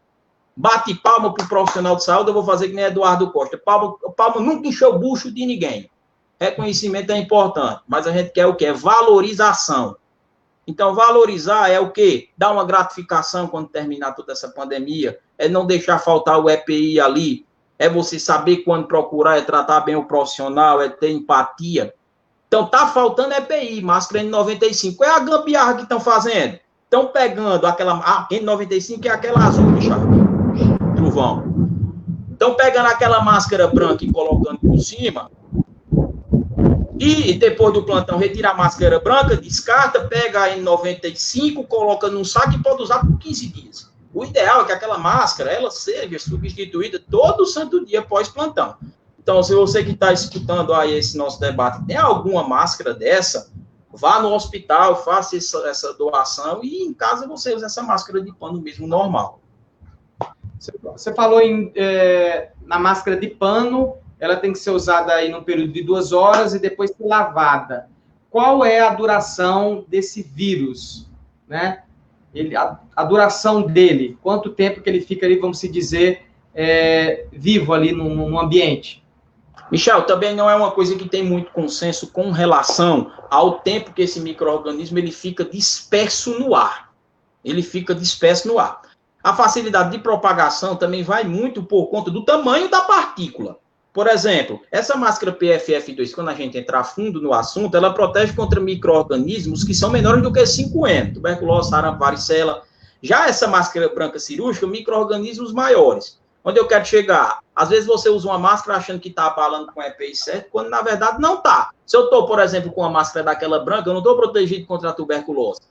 Bate palma para o profissional de saúde, eu vou fazer que nem Eduardo Costa. Palma nunca encheu o bucho de ninguém. Reconhecimento é importante, mas a gente quer o quê? Valorização. Então, valorizar é o quê? Dar uma gratificação quando terminar toda essa pandemia, é não deixar faltar o EPI ali, é você saber quando procurar, é tratar bem o profissional, é ter empatia. Então, tá faltando EPI, máscara N95. Qual é a gambiarra que estão fazendo? Estão pegando aquela... N95 é aquela azul, Michel. Trovão. Estão pegando aquela máscara branca e colocando por cima. E depois do plantão, retira a máscara branca, descarta, pega a N95, coloca num saco e pode usar por 15 dias. O ideal é que aquela máscara, ela seja substituída todo santo dia pós-plantão. Então, se você que está escutando aí esse nosso debate, tem alguma máscara dessa, vá no hospital, faça essa doação e em casa você usa essa máscara de pano mesmo normal. Você falou na máscara de pano, ela tem que ser usada aí num período de 2 horas e depois ser lavada. Qual é a duração desse vírus, né? A duração dele, quanto tempo que ele fica ali, vamos se dizer, vivo ali no ambiente? Michel, também não é uma coisa que tem muito consenso com relação ao tempo que esse micro-organismo ele fica disperso no ar. Ele fica disperso no ar. A facilidade de propagação também vai muito por conta do tamanho da partícula. Por exemplo, essa máscara PFF2, quando a gente entrar fundo no assunto, ela protege contra micro-organismos que são menores do que 5N, tuberculose, sarampo, varicela. Já essa máscara branca cirúrgica, micro-organismos maiores. Onde eu quero chegar? Às vezes você usa uma máscara achando que está abalando com EPI certo, quando na verdade não está. Se eu estou, por exemplo, com uma máscara daquela branca, eu não estou protegido contra a tuberculose.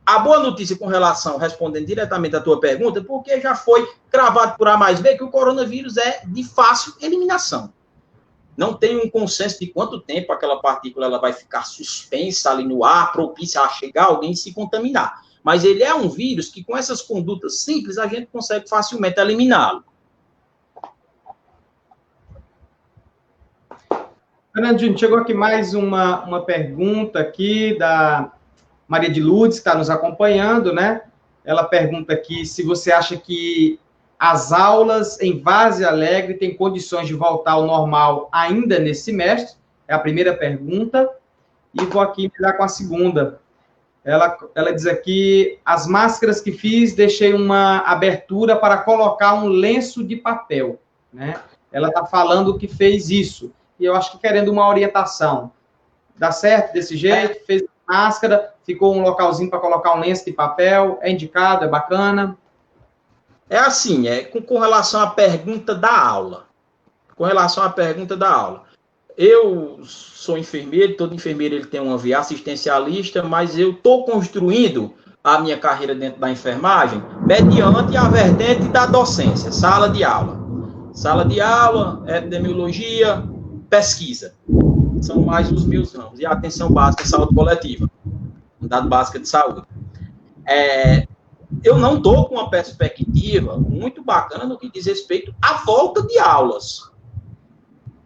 A boa notícia com relação, respondendo diretamente à tua pergunta, porque já foi cravado por A mais B que o coronavírus é de fácil eliminação. Não tem um consenso de quanto tempo aquela partícula ela vai ficar suspensa ali no ar, propícia a chegar alguém e se contaminar. Mas ele é um vírus que, com essas condutas simples, a gente consegue facilmente eliminá-lo. Fernandinho, chegou aqui mais uma pergunta aqui da Maria de Lourdes, que está nos acompanhando, né? Ela pergunta aqui se você acha que as aulas em Várzea Alegre têm condições de voltar ao normal ainda nesse semestre. É a primeira pergunta. E vou aqui emendar com a segunda. Ela diz aqui, as máscaras que fiz, deixei uma abertura para colocar um lenço de papel, né? Ela está falando que fez isso. E eu acho que querendo uma orientação. Dá certo desse jeito? Fez máscara, ficou um localzinho para colocar um lenço de papel, é indicado, é bacana? É assim, com relação à pergunta da aula. Com relação à pergunta da aula. Eu sou enfermeiro, todo enfermeiro ele tem uma via assistencialista, mas eu estou construindo a minha carreira dentro da enfermagem mediante a vertente da docência, sala de aula. Sala de aula, epidemiologia, pesquisa. São mais os meus ramos. E a atenção básica, saúde coletiva. Unidade básica de saúde. Eu não estou com uma perspectiva muito bacana no que diz respeito à volta de aulas.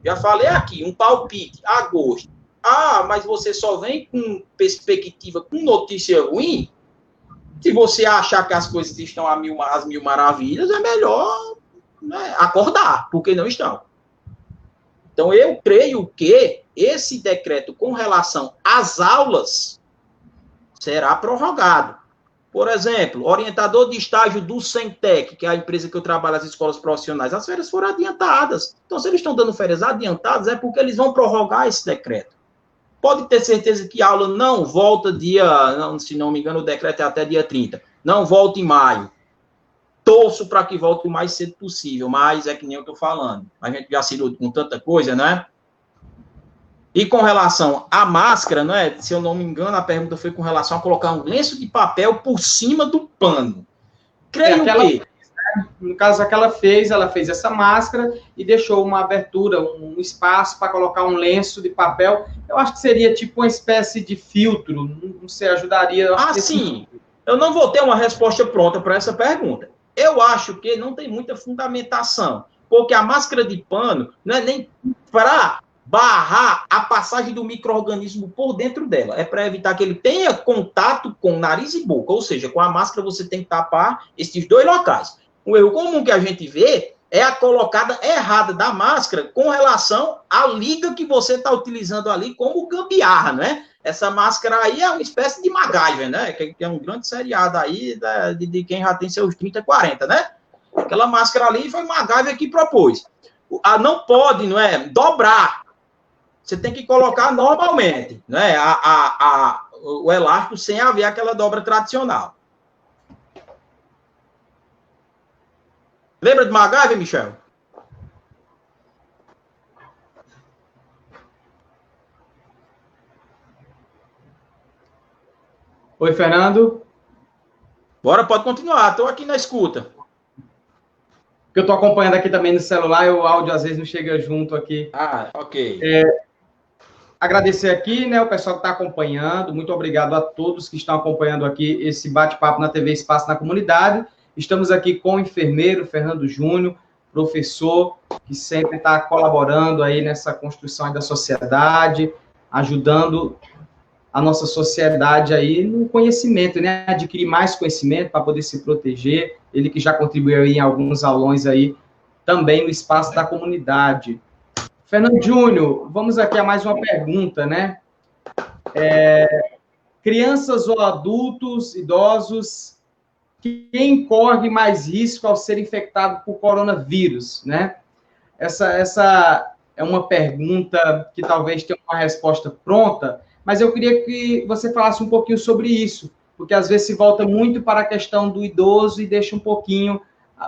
Já falei aqui, um palpite, agosto. Ah, mas você só vem com perspectiva, com notícia ruim? Se você achar que as coisas estão às mil maravilhas, é melhor, né, acordar, porque não estão. Então, eu creio que esse decreto com relação às aulas será prorrogado. Por exemplo, orientador de estágio do Centec, que é a empresa que eu trabalho, as escolas profissionais, as férias foram adiantadas. Então, se eles estão dando férias adiantadas, é porque eles vão prorrogar esse decreto. Pode ter certeza que a aula não volta se não me engano, o decreto é até dia 30. Não volta em maio. Torço para que volte o mais cedo possível, mas é que nem eu estou falando. A gente já se ilude com tanta coisa, né? E com relação à máscara, não é? Se eu não me engano, a pergunta foi com relação a colocar um lenço de papel por cima do pano. Creio que... No caso, ela fez essa máscara e deixou uma abertura, um espaço para colocar um lenço de papel. Eu acho que seria tipo uma espécie de filtro, não sei, ajudaria. Sim. Eu não vou ter uma resposta pronta para essa pergunta. Eu acho que não tem muita fundamentação, porque a máscara de pano não é nem para barrar a passagem do micro-organismo por dentro dela, é para evitar que ele tenha contato com nariz e boca, ou seja, com a máscara você tem que tapar esses dois locais. O erro comum que a gente vê é a colocada errada da máscara com relação à liga que você está utilizando ali como gambiarra, né? Essa máscara aí é uma espécie de MacGyver, né? Que é um grande seriado aí de quem já tem seus 30, 40, né? Aquela máscara ali foi o MacGyver que propôs. Não pode, não é? Dobrar. Você tem que colocar normalmente, né? O elástico sem haver aquela dobra tradicional. Lembra de MacGyver, Michel? Oi, Fernando. Bora, pode continuar. Estou aqui na escuta. Porque eu estou acompanhando aqui também no celular e o áudio às vezes não chega junto aqui. Ok. Agradecer aqui, né, o pessoal que está acompanhando. Muito obrigado a todos que estão acompanhando aqui esse bate-papo na TV Espaço na Comunidade. Estamos aqui com o enfermeiro Fernando Júnior, professor que sempre está colaborando aí nessa construção aí da sociedade, ajudando a nossa sociedade aí no conhecimento, né? Adquirir mais conhecimento para poder se proteger. Ele que já contribuiu aí em alguns aulões aí, também no espaço da comunidade. Fernando Júnior, vamos aqui a mais uma pergunta, né? Crianças ou adultos, idosos, quem corre mais risco ao ser infectado por coronavírus, né? Essa é uma pergunta que talvez tenha uma resposta pronta, mas eu queria que você falasse um pouquinho sobre isso, porque às vezes se volta muito para a questão do idoso e deixa um pouquinho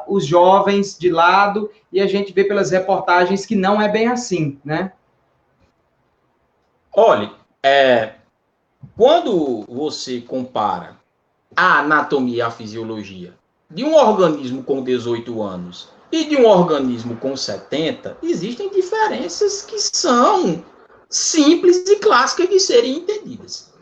os jovens de lado, e a gente vê pelas reportagens que não é bem assim, né? Olha, quando você compara a anatomia e a fisiologia de um organismo com 18 anos e de um organismo com 70, existem diferenças que são simples e clássicas de serem entendidas.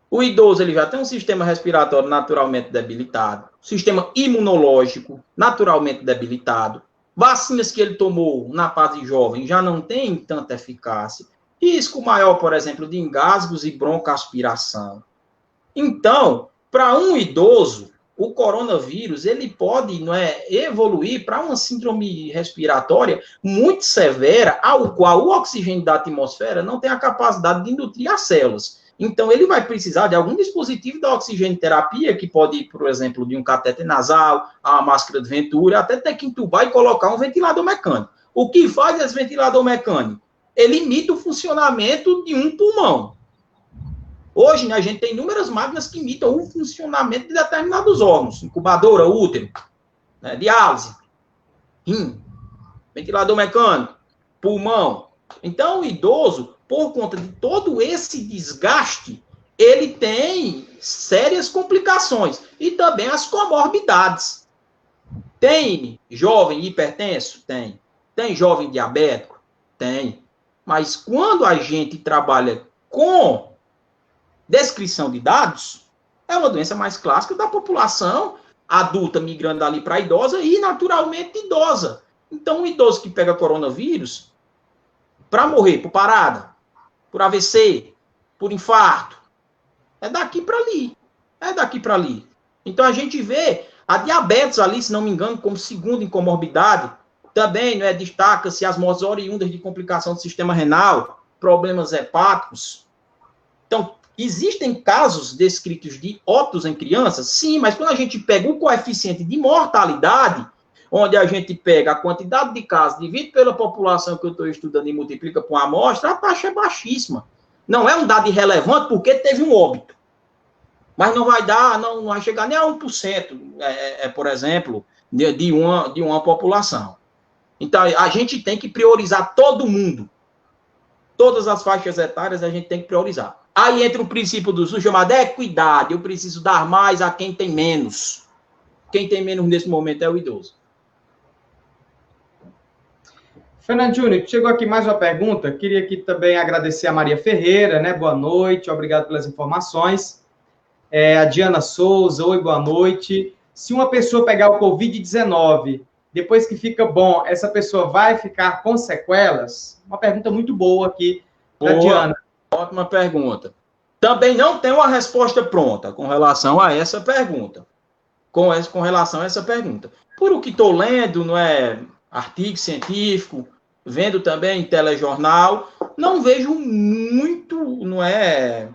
O idoso ele já tem um sistema respiratório naturalmente debilitado, sistema imunológico naturalmente debilitado, vacinas que ele tomou na fase jovem já não têm tanta eficácia, risco maior, por exemplo, de engasgos e broncoaspiração. Então, para um idoso, o coronavírus ele pode evoluir para uma síndrome respiratória muito severa, ao qual o oxigênio da atmosfera não tem a capacidade de nutrir as células. Então, ele vai precisar de algum dispositivo da oxigenoterapia, que pode ir, por exemplo, de um catéter nasal, a uma máscara de Venturi, até ter que entubar e colocar um ventilador mecânico. O que faz esse ventilador mecânico? Ele imita o funcionamento de um pulmão. Hoje, né, a gente tem inúmeras máquinas que imitam o funcionamento de determinados órgãos. Incubadora, útero, né, diálise, rim, ventilador mecânico, pulmão. Então, o idoso, por conta de todo esse desgaste, ele tem sérias complicações. E também as comorbidades. Tem jovem hipertenso? Tem. Tem jovem diabético? Tem. Mas quando a gente trabalha com descrição de dados, é uma doença mais clássica da população adulta migrando ali para idosa e naturalmente idosa. Então, o idoso que pega coronavírus, para morrer por parada, por AVC, por infarto, é daqui para ali. É daqui para ali. Então, a gente vê a diabetes ali, se não me engano, como segunda em comorbidade. Também destaca-se as mortes oriundas de complicação do sistema renal, problemas hepáticos. Então, existem casos descritos de óbitos em crianças? Sim, mas quando a gente pega o coeficiente de mortalidade, onde a gente pega a quantidade de casos, divide pela população que eu estou estudando e multiplica por uma amostra, a taxa é baixíssima. Não é um dado irrelevante porque teve um óbito. Mas não vai dar, não vai chegar nem a 1%, por exemplo, de uma população. Então, a gente tem que priorizar todo mundo. todas as faixas etárias a gente tem que priorizar. Aí entra o princípio do SUS chamado equidade. Eu preciso dar mais a quem tem menos. Quem tem menos nesse momento é o idoso. Fernando Júnior, chegou aqui mais uma pergunta. Queria aqui também agradecer a Maria Ferreira, né? Boa noite, obrigado pelas informações. A Diana Souza, oi, boa noite. Se uma pessoa pegar o Covid-19, depois que fica bom, essa pessoa vai ficar com sequelas? Uma pergunta muito boa aqui da Diana. Ótima pergunta. Também não tem uma resposta pronta com relação a essa pergunta. Com relação a essa pergunta. Por o que estou lendo, não é artigo científico, vendo também telejornal, não vejo muito, não é,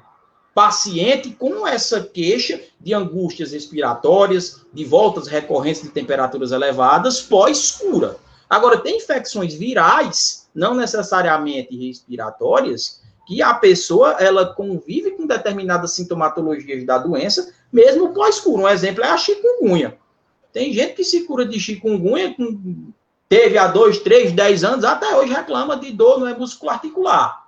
paciente com essa queixa de angústias respiratórias, de voltas recorrentes de temperaturas elevadas pós-cura. Agora, tem infecções virais, não necessariamente respiratórias, que a pessoa ela convive com determinadas sintomatologias da doença, mesmo pós-cura. Um exemplo é a chikungunya. Tem gente que se cura de chikungunya, teve há 2, 3, 10 anos, até hoje reclama de dor, não é musculo-articular.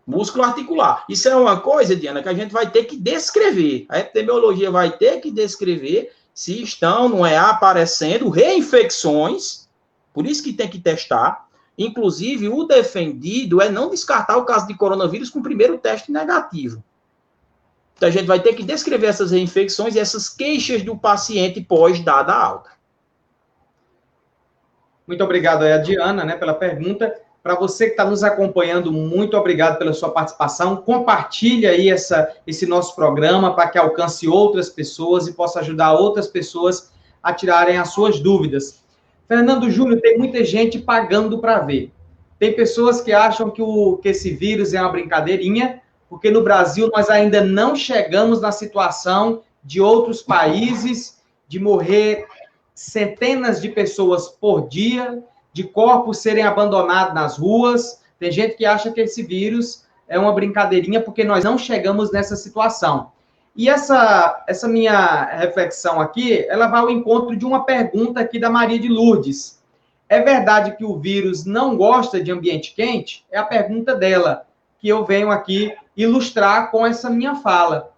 Músculo-articular. Isso é uma coisa, Diana, que a gente vai ter que descrever. A epidemiologia vai ter que descrever se estão, não é, aparecendo reinfecções, por isso que tem que testar. Inclusive, o defendido é não descartar o caso de coronavírus com o primeiro teste negativo. Então, a gente vai ter que descrever essas reinfecções e essas queixas do paciente pós-dada alta. Muito obrigado aí a Diana, né, pela pergunta. Para você que está nos acompanhando, muito obrigado pela sua participação. Compartilhe aí esse nosso programa para que alcance outras pessoas e possa ajudar outras pessoas a tirarem as suas dúvidas. Fernando Júnior, tem muita gente pagando para ver. Tem pessoas que acham que esse vírus é uma brincadeirinha, porque no Brasil nós ainda não chegamos na situação de outros países, de morrer centenas de pessoas por dia, de corpos serem abandonados nas ruas. Tem gente que acha que esse vírus é uma brincadeirinha, porque nós não chegamos nessa situação. E essa minha reflexão aqui, ela vai ao encontro de uma pergunta aqui da Maria de Lourdes. É verdade que o vírus não gosta de ambiente quente? É a pergunta dela, que eu venho aqui ilustrar com essa minha fala.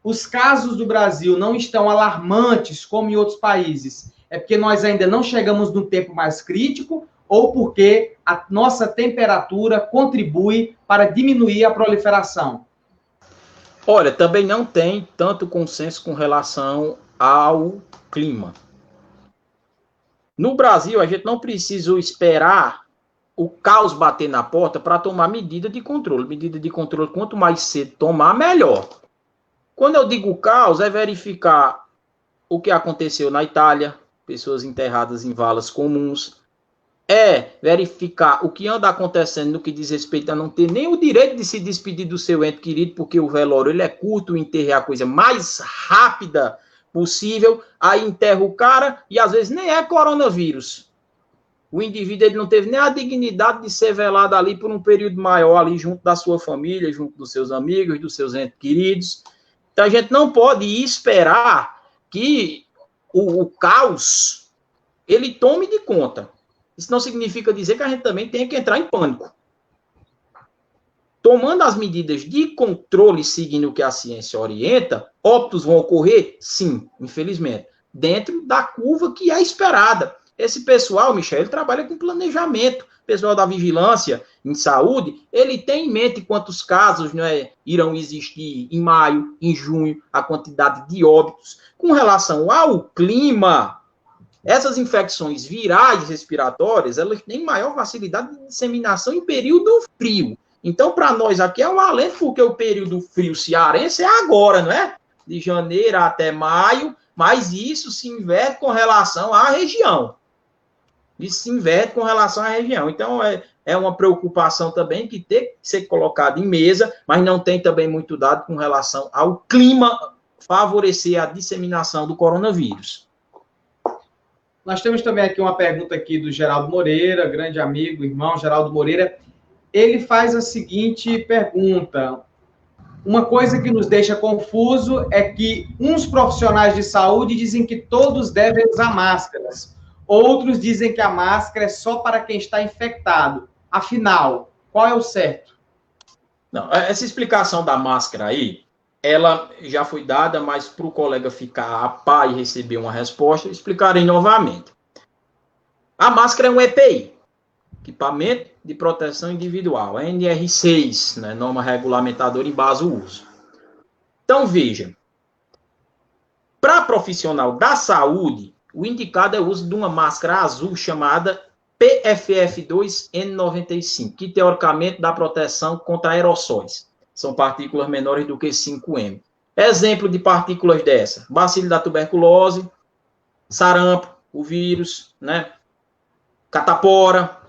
Os casos do Brasil não estão alarmantes como em outros países? É porque nós ainda não chegamos no tempo mais crítico ou porque a nossa temperatura contribui para diminuir a proliferação? Olha, também não tem tanto consenso com relação ao clima. No Brasil, a gente não precisa esperar o caos bater na porta para tomar medida de controle. Medida de controle, quanto mais cedo tomar, melhor. Quando eu digo caos, é verificar o que aconteceu na Itália, pessoas enterradas em valas comuns, é verificar o que anda acontecendo no que diz respeito a não ter nem o direito de se despedir do seu ente querido, porque o velório ele é curto, o enterro é a coisa mais rápida possível, aí enterra o cara e às vezes nem é coronavírus. O indivíduo ele não teve nem a dignidade de ser velado ali por um período maior, ali junto da sua família, junto dos seus amigos, dos seus entes queridos. Então a gente não pode esperar que o caos ele tome de conta. Isso não significa dizer que a gente também tem que entrar em pânico. Tomando as medidas de controle, seguindo o que a ciência orienta, óbitos vão ocorrer? Sim, infelizmente. Dentro da curva que é esperada. Esse pessoal, Michel, ele trabalha com planejamento. O pessoal da vigilância em saúde, ele tem em mente quantos casos, né, irão existir em maio, em junho, a quantidade de óbitos. Com relação ao clima, essas infecções virais respiratórias, elas têm maior facilidade de disseminação em período frio. Então, para nós aqui é um alento, porque o período frio cearense é agora, não é? De janeiro até maio, mas isso se inverte com relação à região. Isso se inverte com relação à região. Então, é uma preocupação também que tem que ser colocada em mesa, mas não tem também muito dado com relação ao clima favorecer a disseminação do coronavírus. Nós temos também aqui uma pergunta aqui do Geraldo Moreira, grande amigo, irmão Geraldo Moreira. Ele faz a seguinte pergunta. Uma coisa que nos deixa confuso é que uns profissionais de saúde dizem que todos devem usar máscaras. Outros dizem que a máscara é só para quem está infectado. Afinal, Qual é o certo? Não, essa explicação da máscara aí, ela já foi dada, mas para o colega ficar a par e receber uma resposta, explicarei novamente. A máscara é um EPI, equipamento de proteção individual, NR6, né, norma regulamentadora em base ao uso. Então, veja, para profissional da saúde, o indicado é o uso de uma máscara azul chamada PFF2N95, que teoricamente dá proteção contra aerossóis. São partículas menores do que 5 m. Exemplo de partículas dessa: bacilo da tuberculose, sarampo, o vírus, né? Catapora.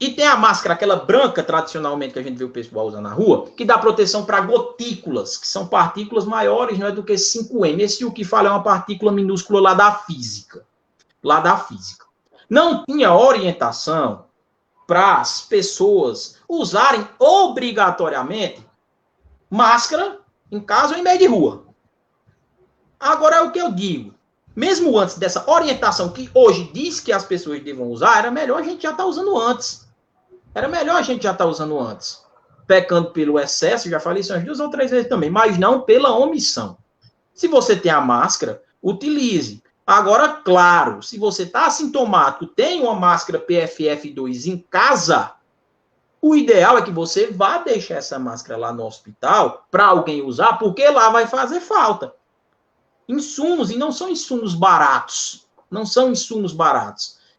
E tem a máscara, aquela branca, tradicionalmente, que a gente vê o pessoal usando na rua, que dá proteção para gotículas, que são partículas maiores, não é, do que 5 m. Esse o que fala é uma partícula minúscula lá da física. Lá da física. Não tinha orientação para as pessoas usarem obrigatoriamente máscara em casa ou em meio de rua. Agora é o que eu digo. Mesmo antes dessa orientação que hoje diz que as pessoas devam usar, era melhor a gente já estar usando antes. Pecando pelo excesso, já falei isso umas 2 ou 3 vezes também, mas não pela omissão. Se você tem a máscara, utilize. Agora, claro, se você está assintomático, tem uma máscara PFF2 em casa, o ideal é que você vá deixar essa máscara lá no hospital para alguém usar, porque lá vai fazer falta. Insumos, e não são insumos baratos.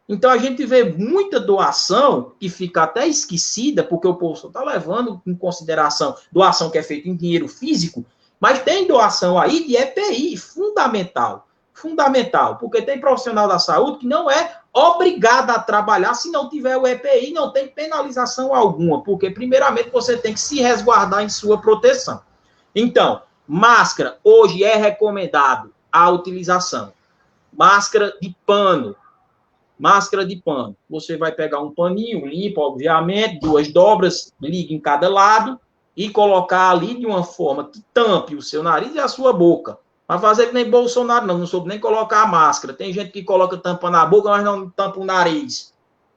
Então, a gente vê muita doação que fica até esquecida, porque o povo está levando em consideração doação que é feita em dinheiro físico, mas tem doação aí de EPI, fundamental, porque tem profissional da saúde que não é obrigado a trabalhar se não tiver o EPI, não tem penalização alguma, porque primeiramente você tem que se resguardar em sua proteção. Então, máscara, hoje é recomendado a utilização. Máscara de pano. Você vai pegar um paninho, limpa, obviamente, 2 dobras, liga em cada lado e colocar ali de uma forma que tampe o seu nariz e a sua boca. Vai fazer que nem Bolsonaro, não soube nem colocar a máscara. Tem gente que coloca tampa na boca, mas não tampa o nariz.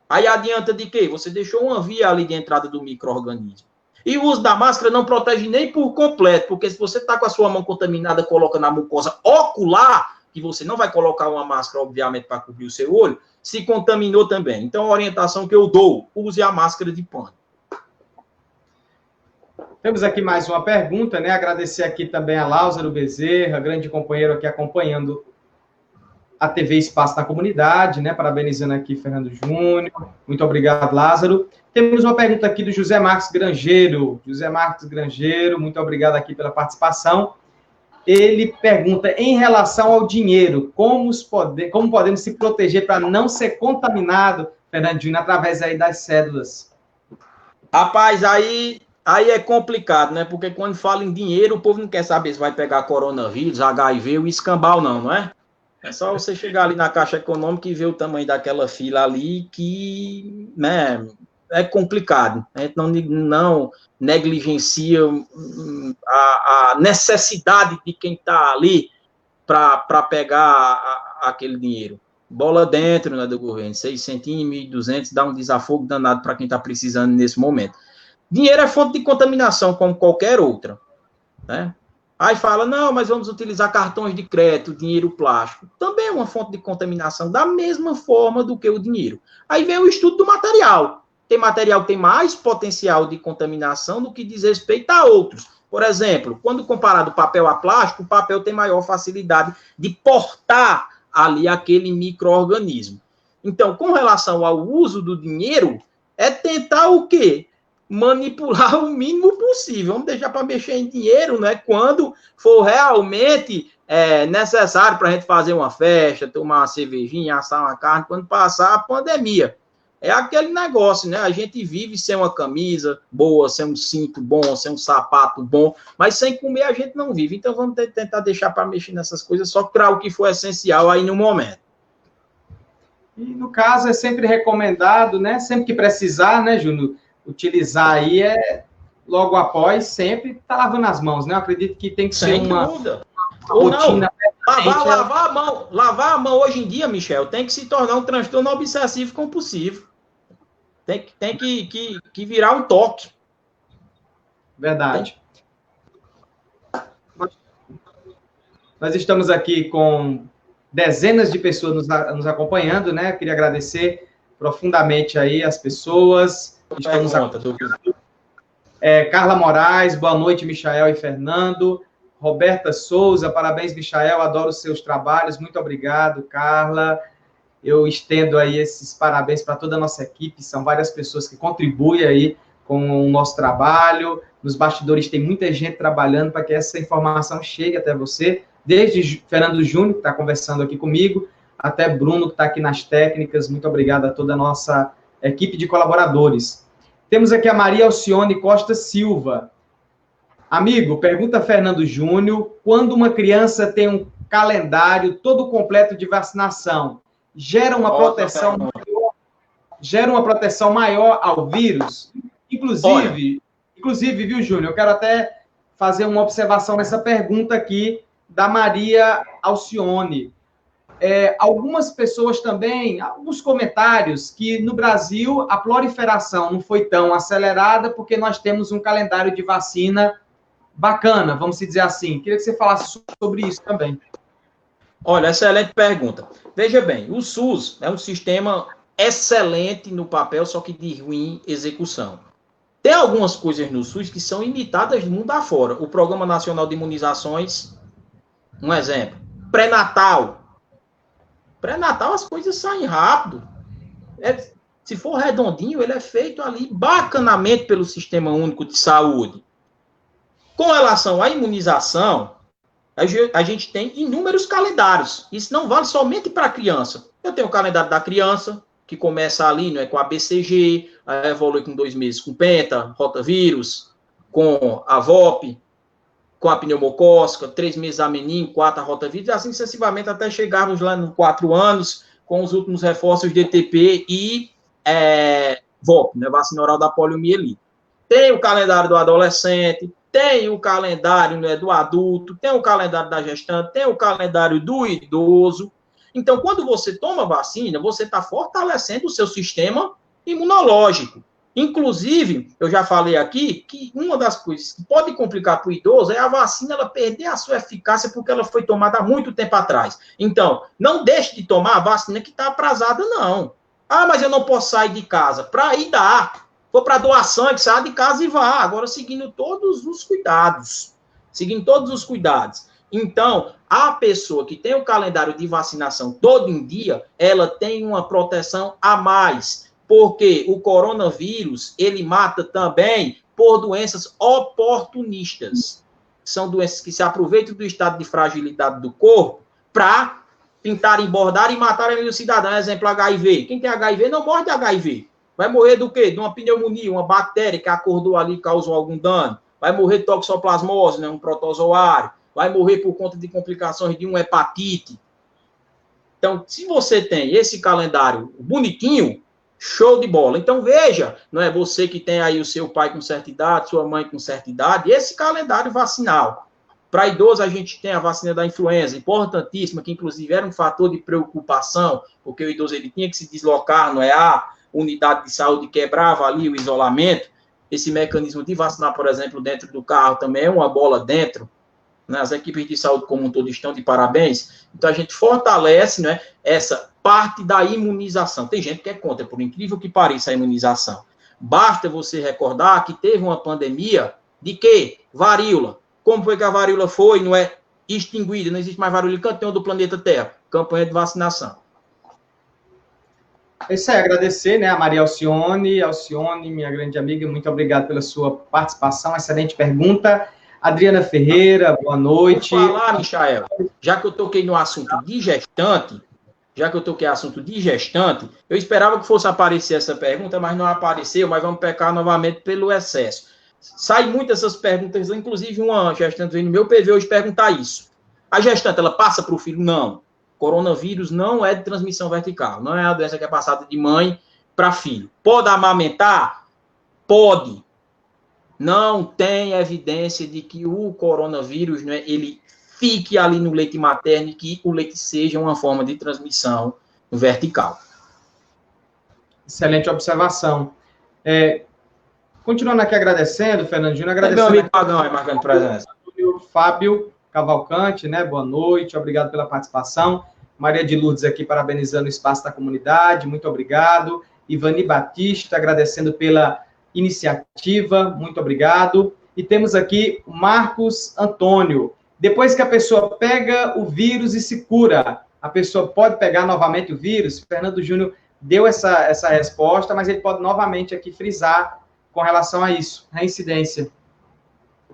Aí adianta de quê? Você deixou uma via ali de entrada do micro-organismo. E o uso da máscara não protege nem por completo, porque se você está com a sua mão contaminada, coloca na mucosa ocular, que você não vai colocar uma máscara, obviamente, para cobrir o seu olho, se contaminou também. Então, a orientação que eu dou, use a máscara de pano. Temos aqui mais uma pergunta, né? Agradecer aqui também a Lázaro Bezerra, grande companheiro aqui acompanhando a TV Espaço da Comunidade, né? Parabenizando aqui Fernando Júnior. Muito obrigado, Lázaro. Temos uma pergunta aqui do José Marcos Grangeiro. Muito obrigado aqui pela participação. Ele pergunta, em relação ao dinheiro, como podemos se proteger para não ser contaminado, Fernando Júnior, através aí das cédulas? Rapaz, aí é complicado, né? Porque quando fala em dinheiro, o povo não quer saber se vai pegar coronavírus, HIV ou escambau, não é? É só você chegar ali na Caixa Econômica e ver o tamanho daquela fila ali que, né, é complicado. A gente não negligencia a necessidade de quem está ali para pegar aquele dinheiro. Bola dentro, né, do governo, 600, 1.200, dá um desafogo danado para quem está precisando nesse momento. Dinheiro é fonte de contaminação, como qualquer outra, né? Aí fala, não, mas vamos utilizar cartões de crédito, dinheiro plástico. Também é uma fonte de contaminação, da mesma forma do que o dinheiro. Aí vem o estudo do material. Tem material que tem mais potencial de contaminação do que diz respeito a outros. Por exemplo, quando comparado papel a plástico, o papel tem maior facilidade de portar ali aquele micro-organismo. Então, com relação ao uso do dinheiro, é tentar o quê? Manipular o mínimo possível. Vamos deixar para mexer em dinheiro, né? Quando for realmente necessário para a gente fazer uma festa, tomar uma cervejinha, assar uma carne, quando passar a pandemia. É aquele negócio, né? A gente vive sem uma camisa boa, sem um cinto bom, sem um sapato bom, mas sem comer a gente não vive. Então vamos tentar deixar para mexer nessas coisas só para o que for essencial aí no momento. E no caso é sempre recomendado, né? Sempre que precisar, né, Júnior? Utilizar aí logo após, sempre tá lavando as mãos, né? Eu acredito que tem que ser uma rotina. Lavar a mão hoje em dia, Michel, tem que se tornar um transtorno obsessivo compulsivo. Tem que virar um toque. Verdade. Nós estamos aqui com dezenas de pessoas nos acompanhando, né? Queria agradecer profundamente aí as pessoas que estão nos acompanhando. Carla Moraes, boa noite, Michael e Fernando. Roberta Souza, parabéns, Michael, adoro os seus trabalhos, muito obrigado, Carla. Eu estendo aí esses parabéns para toda a nossa equipe, são várias pessoas que contribuem aí com o nosso trabalho. Nos bastidores tem muita gente trabalhando para que essa informação chegue até você, desde Fernando Júnior, que está conversando aqui comigo, até Bruno, que está aqui nas técnicas. Muito obrigado a toda a nossa equipe de colaboradores. Temos aqui a Maria Alcione Costa Silva. Amigo, pergunta Fernando Júnior, quando uma criança tem um calendário todo completo de vacinação, gera uma proteção maior ao vírus? Inclusive, viu, Júnior, eu quero até fazer uma observação nessa pergunta aqui da Maria Alcione. Algumas pessoas também, alguns comentários, que no Brasil a proliferação não foi tão acelerada porque nós temos um calendário de vacina bacana, vamos dizer assim. Queria que você falasse sobre isso também. Olha, excelente pergunta. Veja bem, o SUS é um sistema excelente no papel, só que de ruim execução. Tem algumas coisas no SUS que são imitadas do mundo afora. O Programa Nacional de Imunizações, um exemplo. Pré-natal. Pré-natal as coisas saem rápido. Se for redondinho, ele é feito ali bacanamente pelo Sistema Único de Saúde. Com relação à imunização, a gente tem inúmeros calendários. Isso não vale somente para a criança. Eu tenho o calendário da criança, que começa ali, não é, com a BCG, evolui com 2 meses com penta, rotavírus, com a VOP, com a pneumocócica, 3 meses a meningo, 4 a rotavírus, assim sucessivamente até chegarmos lá nos 4 anos, com os últimos reforços de DTP e VOP, né, vacina oral da poliomielite. Tem o calendário do adolescente, tem o calendário, né, do adulto, tem o calendário da gestante, tem o calendário do idoso. Então, quando você toma vacina, você está fortalecendo o seu sistema imunológico. Inclusive, eu já falei aqui que uma das coisas que pode complicar para o idoso é a vacina ela perder a sua eficácia porque ela foi tomada há muito tempo atrás. Então, não deixe de tomar a vacina que está atrasada, não. Ah, mas eu não posso sair de casa. Para ir dar. For para doação, é que saia de casa e vá. Agora, seguindo todos os cuidados. Então, a pessoa que tem o calendário de vacinação todo em dia, ela tem uma proteção a mais. Porque o coronavírus, ele mata também por doenças oportunistas. São doenças que se aproveitam do estado de fragilidade do corpo para pintarem, bordarem e matarem o cidadão. Exemplo, HIV. Quem tem HIV não morre de HIV. Vai morrer do quê? De uma pneumonia, uma bactéria que acordou ali e causou algum dano. Vai morrer de toxoplasmose, né, um protozoário. Vai morrer por conta de complicações de uma hepatite. Então, se você tem esse calendário bonitinho, show de bola. Então, veja, não é você que tem aí o seu pai com certa idade, sua mãe com certa idade, esse calendário vacinal. Para idoso, a gente tem a vacina da influenza, importantíssima, que inclusive era um fator de preocupação, porque o idoso ele tinha que se deslocar, não é? A unidade de saúde quebrava ali o isolamento. Esse mecanismo de vacinar, por exemplo, dentro do carro também é uma bola dentro. Né? As equipes de saúde como um todo estão de parabéns. Então, a gente fortalece, né, essa parte da imunização. Tem gente que é contra, por incrível que pareça, a imunização. Basta você recordar que teve uma pandemia de quê? Varíola. Como foi que a varíola foi, não é, extinguida? Não existe mais varíola em canto nenhum do planeta Terra. Campanha de vacinação. É isso aí, agradecer, né, a Maria Alcione, minha grande amiga, muito obrigado pela sua participação, excelente pergunta. Adriana Ferreira, boa noite. Vou falar, Michael, já que eu toquei no assunto de gestante, eu esperava que fosse aparecer essa pergunta, mas não apareceu, mas vamos pecar novamente pelo excesso. Sai muitas essas perguntas, inclusive uma gestante veio no meu PV hoje perguntar isso. A gestante, ela passa para o filho? Não. Coronavírus não é de transmissão vertical, não é uma doença que é passada de mãe para filho. Pode amamentar? Pode. Não tem evidência de que o coronavírus, né, ele fique ali no leite materno e que o leite seja uma forma de transmissão vertical. Excelente observação. Continuando aqui agradecendo, Fernando Júnior, agradecendo... Meu amigo Pagão aí, marcando presença. Fábio Cavalcante, né? Boa noite, obrigado pela participação. Maria de Lourdes aqui parabenizando o espaço da comunidade, muito obrigado. Ivani Batista agradecendo pela iniciativa, muito obrigado. E temos aqui o Marcos Antônio. Depois que a pessoa pega o vírus e se cura, a pessoa pode pegar novamente o vírus? Fernando Júnior deu essa resposta, mas ele pode novamente aqui frisar com relação a isso, reincidência.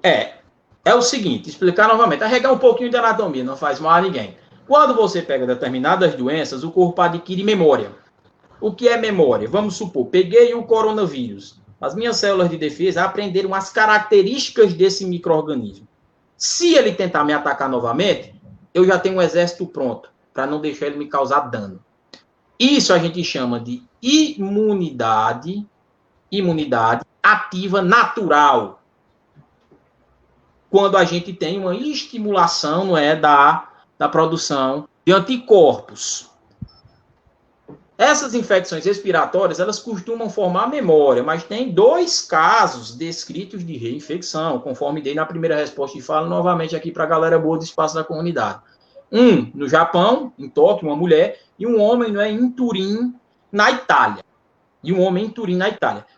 É o seguinte, explicar novamente, arregar um pouquinho de anatomia, não faz mal a ninguém. Quando você pega determinadas doenças, o corpo adquire memória. O que é memória? Vamos supor, peguei o coronavírus. As minhas células de defesa aprenderam as características desse micro-organismo. Se ele tentar me atacar novamente, eu já tenho um exército pronto, para não deixar ele me causar dano. Isso a gente chama de imunidade ativa natural. Quando a gente tem uma estimulação, não é, da produção de anticorpos. Essas infecções respiratórias, elas costumam formar memória, mas tem 2 casos descritos de reinfecção, conforme dei na primeira resposta e falo novamente aqui para a galera boa do espaço da comunidade. Um no Japão, em Tóquio, uma mulher, e um homem, não é, em Turim, na Itália.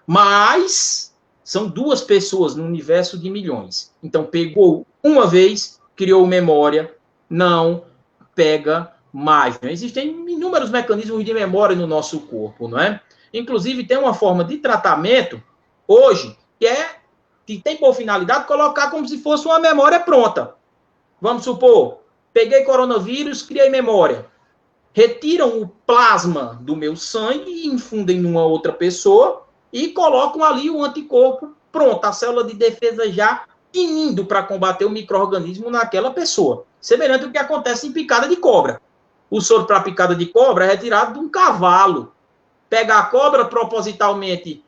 Mas são 2 pessoas no universo de milhões. Então, pegou uma vez, criou memória, não pega mais. Né? Existem inúmeros mecanismos de memória no nosso corpo, não é? Inclusive, tem uma forma de tratamento, hoje, que tem por finalidade colocar como se fosse uma memória pronta. Vamos supor, peguei coronavírus, criei memória. Retiram o plasma do meu sangue e infundem numa outra pessoa e colocam ali o anticorpo pronto, a célula de defesa já tinindo para combater o micro-organismo naquela pessoa. Semelhante ao que acontece em picada de cobra. O soro para picada de cobra é retirado de um cavalo. Pega a cobra, propositalmente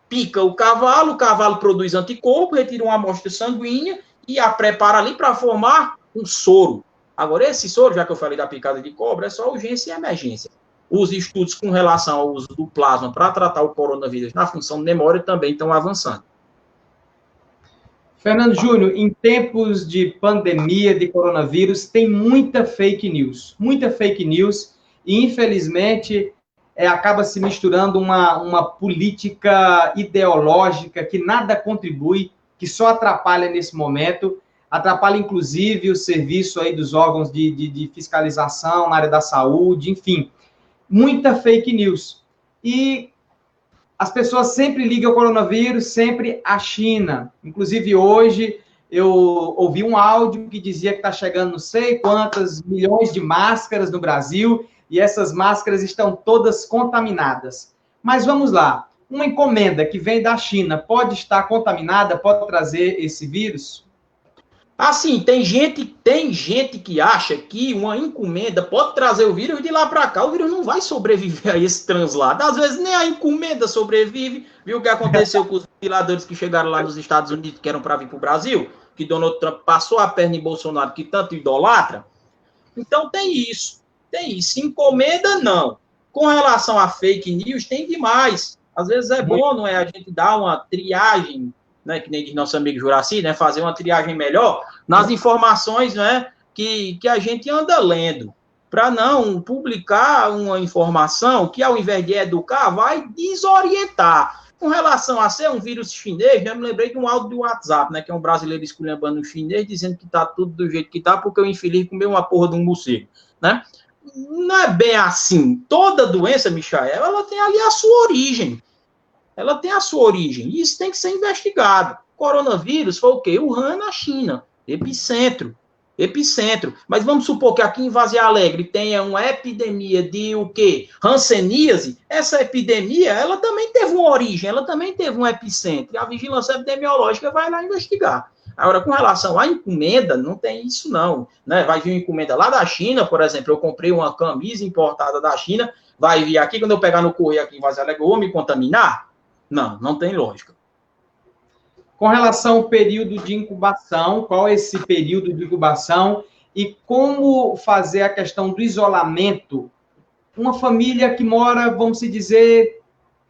pica o cavalo produz anticorpo, retira uma amostra sanguínea e a prepara ali para formar um soro. Agora, esse soro, já que eu falei da picada de cobra, é só urgência e emergência. Os estudos com relação ao uso do plasma para tratar o coronavírus na função de memória também estão avançando. Fernando Júnior, em tempos de pandemia de coronavírus, tem muita fake news, e infelizmente acaba se misturando uma política ideológica que nada contribui, que só atrapalha nesse momento, atrapalha inclusive o serviço aí dos órgãos de fiscalização na área da saúde, enfim, muita fake news. E as pessoas sempre ligam ao coronavírus, sempre à China. Inclusive, hoje, eu ouvi um áudio que dizia que está chegando não sei quantas milhões de máscaras no Brasil, e essas máscaras estão todas contaminadas. Mas vamos lá. Uma encomenda que vem da China pode estar contaminada, pode trazer esse vírus? Assim, tem gente que acha que uma encomenda pode trazer o vírus de lá para cá. O vírus não vai sobreviver a esse translado. Às vezes nem a encomenda sobrevive. Viu o que aconteceu com os ventiladores que chegaram lá nos Estados Unidos, que eram para vir para o Brasil? Que Donald Trump passou a perna em Bolsonaro, que tanto idolatra. Então tem isso. Encomenda, não. Com relação a fake news, tem demais. Às vezes é bom, não é? A gente dar uma triagem, né, que nem diz nosso amigo Juraci, né, fazer uma triagem melhor nas informações, né, que a gente anda lendo, para não publicar uma informação que, ao invés de educar, vai desorientar. Com relação a ser um vírus chinês, né, eu me lembrei de um áudio do WhatsApp, né, que é um brasileiro esculhambando um chinês, dizendo que está tudo do jeito que está, porque o infeliz comeu uma porra de um morcego, né? Não é bem assim. Toda doença, Michael, ela tem ali a sua origem. E isso tem que ser investigado. Coronavírus foi o quê? Wuhan, na China. Epicentro. Mas vamos supor que aqui em Vazia Alegre tenha uma epidemia de o quê? Hanseníase. Essa epidemia, ela também teve uma origem, ela também teve um epicentro. E a vigilância epidemiológica vai lá investigar. Agora, com relação à encomenda, não tem isso não, né? Vai vir uma encomenda lá da China, por exemplo, eu comprei uma camisa importada da China, vai vir aqui, quando eu pegar no correio aqui em Vazia Alegre, eu vou me contaminar? Não tem lógica. Com relação ao período de incubação, qual é esse período de incubação e como fazer a questão do isolamento? Uma família que mora, vamos dizer,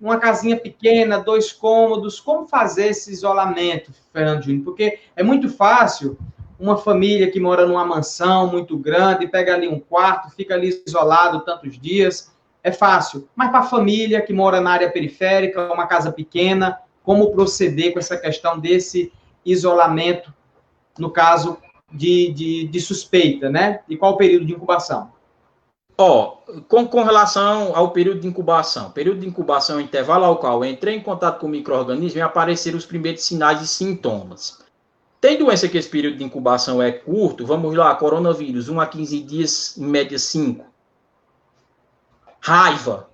uma casinha pequena, 2 cômodos, como fazer esse isolamento, Fernando Júnior? Porque é muito fácil uma família que mora numa mansão muito grande, pega ali um quarto, fica ali isolado tantos dias, é fácil. Mas para a família que mora na área periférica, uma casa pequena, como proceder com essa questão desse isolamento, no caso de suspeita, né? E qual o período de incubação? Com relação ao período de incubação é um intervalo ao qual eu entrei em contato com o micro-organismo e apareceram os primeiros sinais e sintomas. Tem doença que esse período de incubação é curto, vamos lá, coronavírus, 1 a 15 dias, em média 5. Raiva,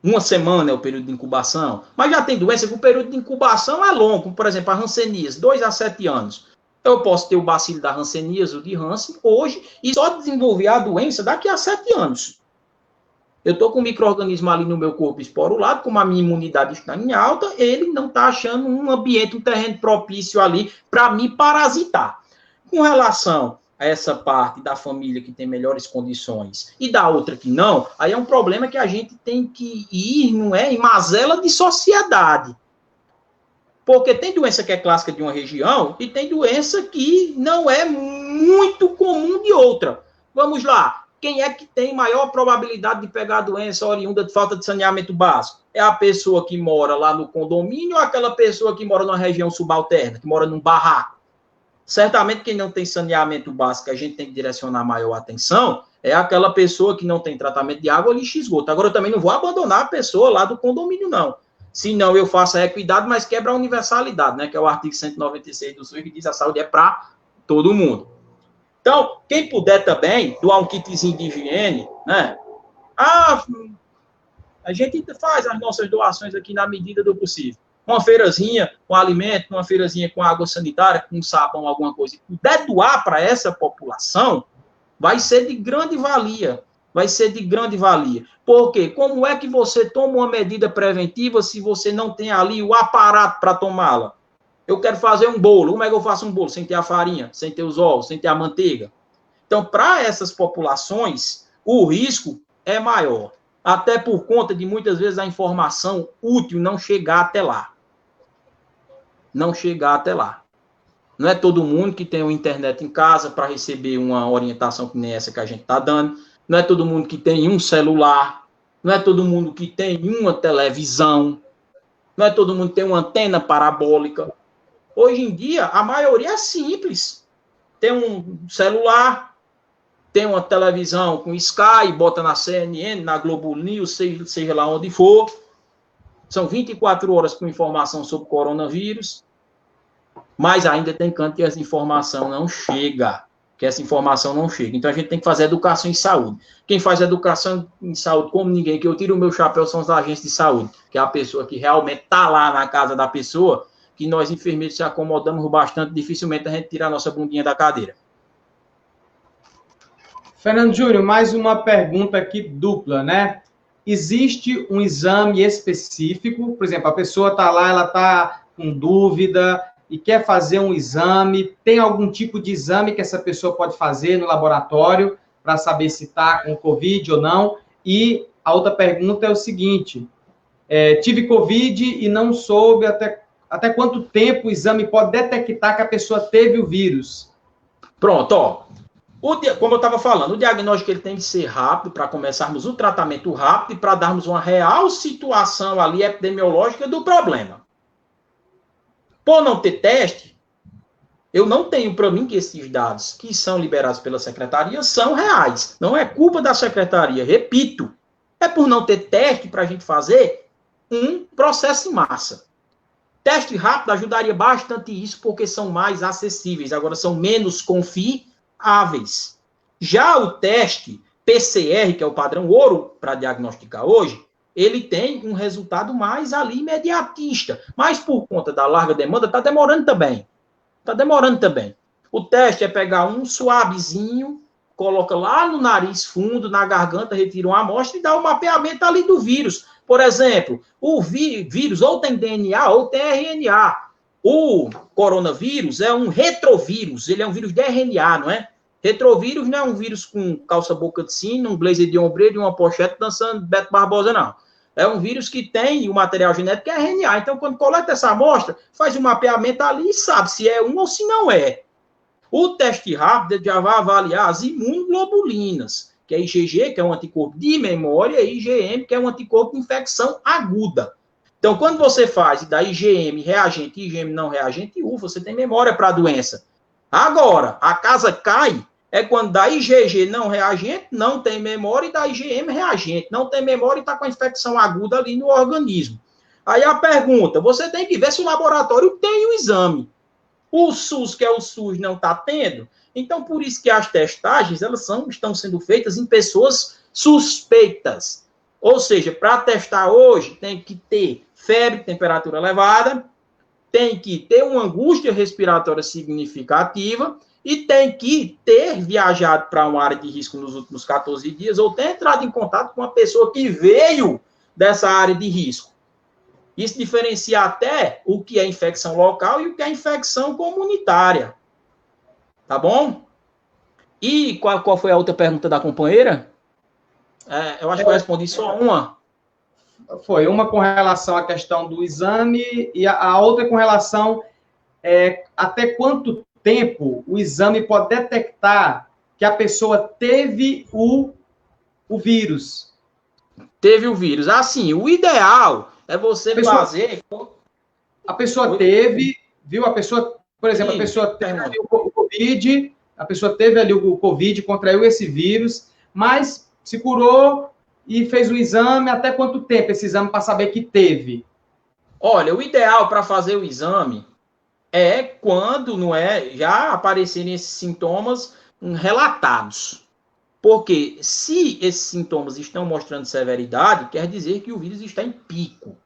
1 semana é o período de incubação, mas já tem doença que o período de incubação é longo, como, por exemplo, a hanseníase, 2 a 7 anos. Eu posso ter o bacilo da hanseníase, o de Hansen, hoje, e só desenvolver a doença daqui a 7 anos. Eu estou com um micro-organismo ali no meu corpo esporulado, como a minha imunidade está em alta, ele não está achando um ambiente, um terreno propício ali para me parasitar. Com relação a essa parte da família que tem melhores condições e da outra que não, aí é um problema que a gente tem que ir, não é, em mazela de sociedade. Porque tem doença que é clássica de uma região e tem doença que não é muito comum de outra. Vamos lá. Quem é que tem maior probabilidade de pegar a doença oriunda de falta de saneamento básico? É a pessoa que mora lá no condomínio ou aquela pessoa que mora numa região subalterna, que mora num barraco? Certamente quem não tem saneamento básico, a gente tem que direcionar maior atenção, é aquela pessoa que não tem tratamento de água, lixo e esgoto. Agora, eu também não vou abandonar a pessoa lá do condomínio, não. Senão eu faço a equidade, mas quebra a universalidade, né? Que é o artigo 196 do SUS, que diz que a saúde é para todo mundo. Então, quem puder também, doar um kitzinho de higiene, né? A gente faz as nossas doações aqui na medida do possível. Uma feirazinha com alimento, uma feirazinha com água sanitária, com sabão, alguma coisa. E puder doar para essa população, vai ser de grande valia. Vai ser de grande valia. Por quê? Como é que você toma uma medida preventiva se você não tem ali o aparato para tomá-la? Eu quero fazer um bolo. Como é que eu faço um bolo? Sem ter a farinha, sem ter os ovos, sem ter a manteiga. Então, para essas populações, o risco é maior. Até por conta de, muitas vezes, a informação útil não chegar até lá. Não chegar até lá. Não é todo mundo que tem uma internet em casa para receber uma orientação que nem essa que a gente está dando. Não é todo mundo que tem um celular. Não é todo mundo que tem uma televisão. Não é todo mundo que tem uma antena parabólica. Hoje em dia, a maioria é simples. Tem um celular, tem uma televisão com Sky, bota na CNN, na Globo News, seja lá onde for. São 24 horas com informação sobre coronavírus. Mas ainda tem canto que essa informação não chega. Então, a gente tem que fazer educação em saúde. Quem faz educação em saúde como ninguém, que eu tiro o meu chapéu, são os agentes de saúde, que é a pessoa que realmente está lá na casa da pessoa, que nós, enfermeiros, se acomodamos bastante, dificilmente a gente tira a nossa bundinha da cadeira. Fernando Júnior, mais uma pergunta aqui dupla, né? Existe um exame específico, por exemplo, a pessoa está lá, ela está com dúvida e quer fazer um exame, tem algum tipo de exame que essa pessoa pode fazer no laboratório para saber se está com Covid ou não? E a outra pergunta é o seguinte, tive Covid e não soube até quanto tempo o exame pode detectar que a pessoa teve o vírus? Pronto, ó. Como eu estava falando, o diagnóstico ele tem que ser rápido para começarmos o tratamento rápido e para darmos uma real situação ali epidemiológica do problema. Por não ter teste, eu não tenho para mim que esses dados que são liberados pela secretaria são reais. Não é culpa da secretaria, repito. É por não ter teste para a gente fazer um processo em massa. Teste rápido ajudaria bastante isso, porque são mais acessíveis. Agora, são menos confiáveis. Já o teste PCR, que é o padrão ouro para diagnosticar hoje, ele tem um resultado mais ali imediatista. Mas por conta da larga demanda, está demorando também. O teste é pegar um suavezinho, coloca lá no nariz fundo, na garganta, retira uma amostra e dá um mapeamento ali do vírus. Por exemplo, o vírus ou tem DNA ou tem RNA. O coronavírus é um retrovírus, ele é um vírus de RNA, não é? Retrovírus não é um vírus com calça-boca de sino, um blazer de ombreira e uma pochete dançando Beto Barbosa, não. É um vírus que tem o material genético que é RNA. Então, quando coleta essa amostra, faz um mapeamento ali e sabe se é um ou se não é. O teste rápido já vai avaliar as imunoglobulinas, que é IgG, que é um anticorpo de memória, e IgM, que é um anticorpo de infecção aguda. Então, quando você faz e dá IgM reagente e IgM não reagente, você tem memória para a doença. Agora, a casa cai é quando dá IgG não reagente, não tem memória, e dá IgM reagente, não tem memória e está com a infecção aguda ali no organismo. Aí a pergunta, você tem que ver se o laboratório tem o exame. O SUS, que é o SUS, não está tendo. Então, por isso que as testagens estão sendo feitas em pessoas suspeitas. Ou seja, para testar hoje, tem que ter febre, temperatura elevada, tem que ter uma angústia respiratória significativa e tem que ter viajado para uma área de risco nos últimos 14 dias ou ter entrado em contato com uma pessoa que veio dessa área de risco. Isso diferencia até o que é infecção local e o que é infecção comunitária. Tá bom? E qual foi a outra pergunta da companheira? Eu acho que eu respondi só uma. Foi uma com relação à questão do exame e a outra com relação até quanto tempo o exame pode detectar que a pessoa teve o vírus. Teve o vírus. Assim, o ideal é você fazer... A pessoa teve, viu? A pessoa, por exemplo, a pessoa teve ali o Covid, a pessoa teve ali o Covid, contraiu esse vírus, mas se curou e fez o exame. Até quanto tempo esse exame para saber que teve? Olha, o ideal para fazer o exame é quando já aparecerem esses sintomas relatados. Porque se esses sintomas estão mostrando severidade, quer dizer que o vírus está em pico.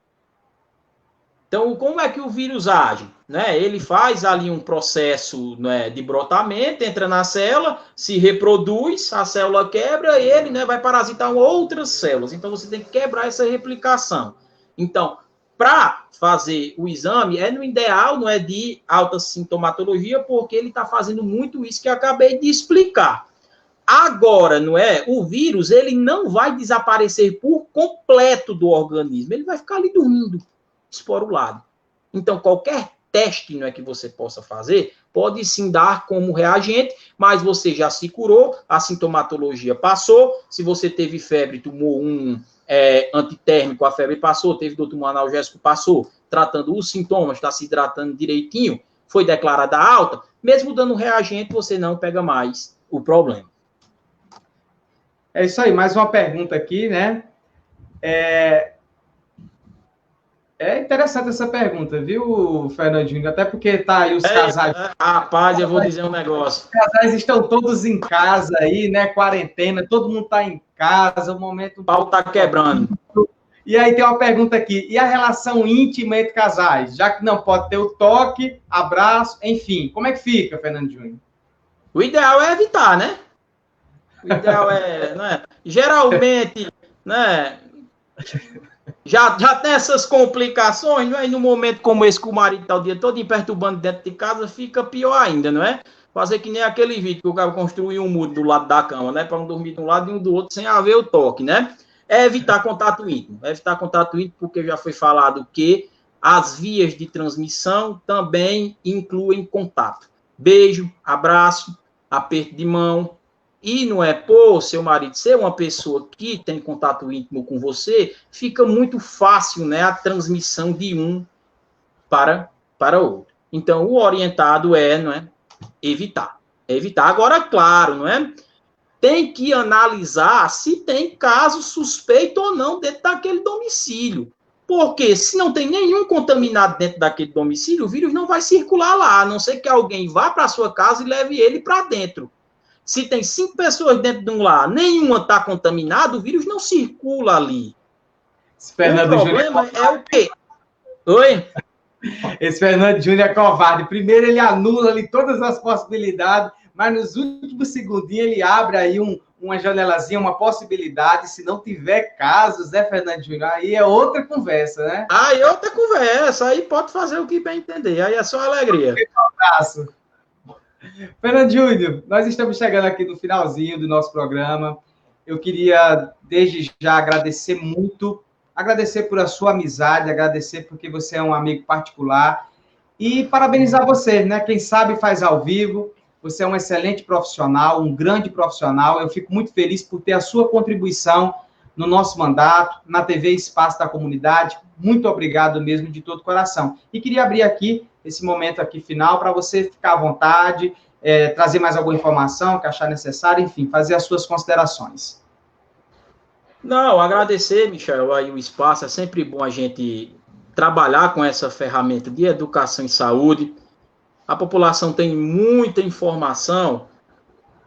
Então, como é que o vírus age? Ele faz ali um processo de brotamento, entra na célula, se reproduz, a célula quebra, e ele vai parasitar outras células. Então, você tem que quebrar essa replicação. Então, para fazer o exame, no ideal, não é de alta sintomatologia, porque ele está fazendo muito isso que eu acabei de explicar. Agora, o vírus, ele não vai desaparecer por completo do organismo, ele vai ficar ali dormindo, esporulado. Então, qualquer teste que você possa fazer, pode sim dar como reagente, mas você já se curou, a sintomatologia passou, se você teve febre, tomou um antitérmico, a febre passou, teve dor, tomou um analgésico, passou, tratando os sintomas, está se hidratando direitinho, foi declarada alta, mesmo dando reagente, você não pega mais o problema. É isso aí, mais uma pergunta aqui, né? É interessante essa pergunta, viu, Fernandinho? Até porque tá aí os casais... Rapaz, eu vou dizer um negócio. Os casais estão todos em casa aí, né? Quarentena, todo mundo tá em casa, o momento... O pau tá quebrando. E aí tem uma pergunta aqui, e a relação íntima entre casais? Já que não pode ter o toque, abraço, enfim, como é que fica, Fernandinho? O ideal é evitar, né? O ideal geralmente, já tem essas complicações, E no momento como esse que o marido está o dia todo perturbando dentro de casa, fica pior ainda, Fazer que nem aquele vídeo que o cara construiu um muro do lado da cama, Para não dormir de um lado e um do outro sem haver o toque, É evitar contato íntimo. Porque já foi falado que as vias de transmissão também incluem contato. Beijo, abraço, aperto de mão. E por seu marido ser uma pessoa que tem contato íntimo com você, fica muito fácil, a transmissão de um para outro. Então, o orientado evitar. Evitar. Agora, claro, tem que analisar se tem caso suspeito ou não dentro daquele domicílio. Porque se não tem nenhum contaminado dentro daquele domicílio, o vírus não vai circular lá, a não ser que alguém vá para a sua casa e leve ele para dentro. Se tem 5 pessoas dentro de um lar, nenhuma está contaminada, o vírus não circula ali. O problema é o quê? Oi? Esse Fernando Júnior é covarde. Primeiro ele anula ali todas as possibilidades, mas nos últimos segundinhos ele abre aí uma janelazinha, uma possibilidade. Se não tiver casos, Fernando Júnior? Aí é outra conversa, Aí é outra conversa. Aí pode fazer o que bem entender. Aí é só alegria. Um abraço. Fernando Júnior, nós estamos chegando aqui no finalzinho do nosso programa. Eu queria, desde já, agradecer muito agradecer por a sua amizade, agradecer porque você é um amigo particular e parabenizar você, né? Quem sabe faz ao vivo. Você é um excelente profissional, um grande profissional. Eu fico muito feliz por ter a sua contribuição no nosso mandato, na TV Espaço da Comunidade. Muito obrigado mesmo, de todo o coração. E queria abrir aqui, esse momento aqui final, para você ficar à vontade, trazer mais alguma informação que achar necessário, enfim, fazer as suas considerações. Não, agradecer, Michel, aí o espaço. É sempre bom a gente trabalhar com essa ferramenta de educação e saúde. A população tem muita informação,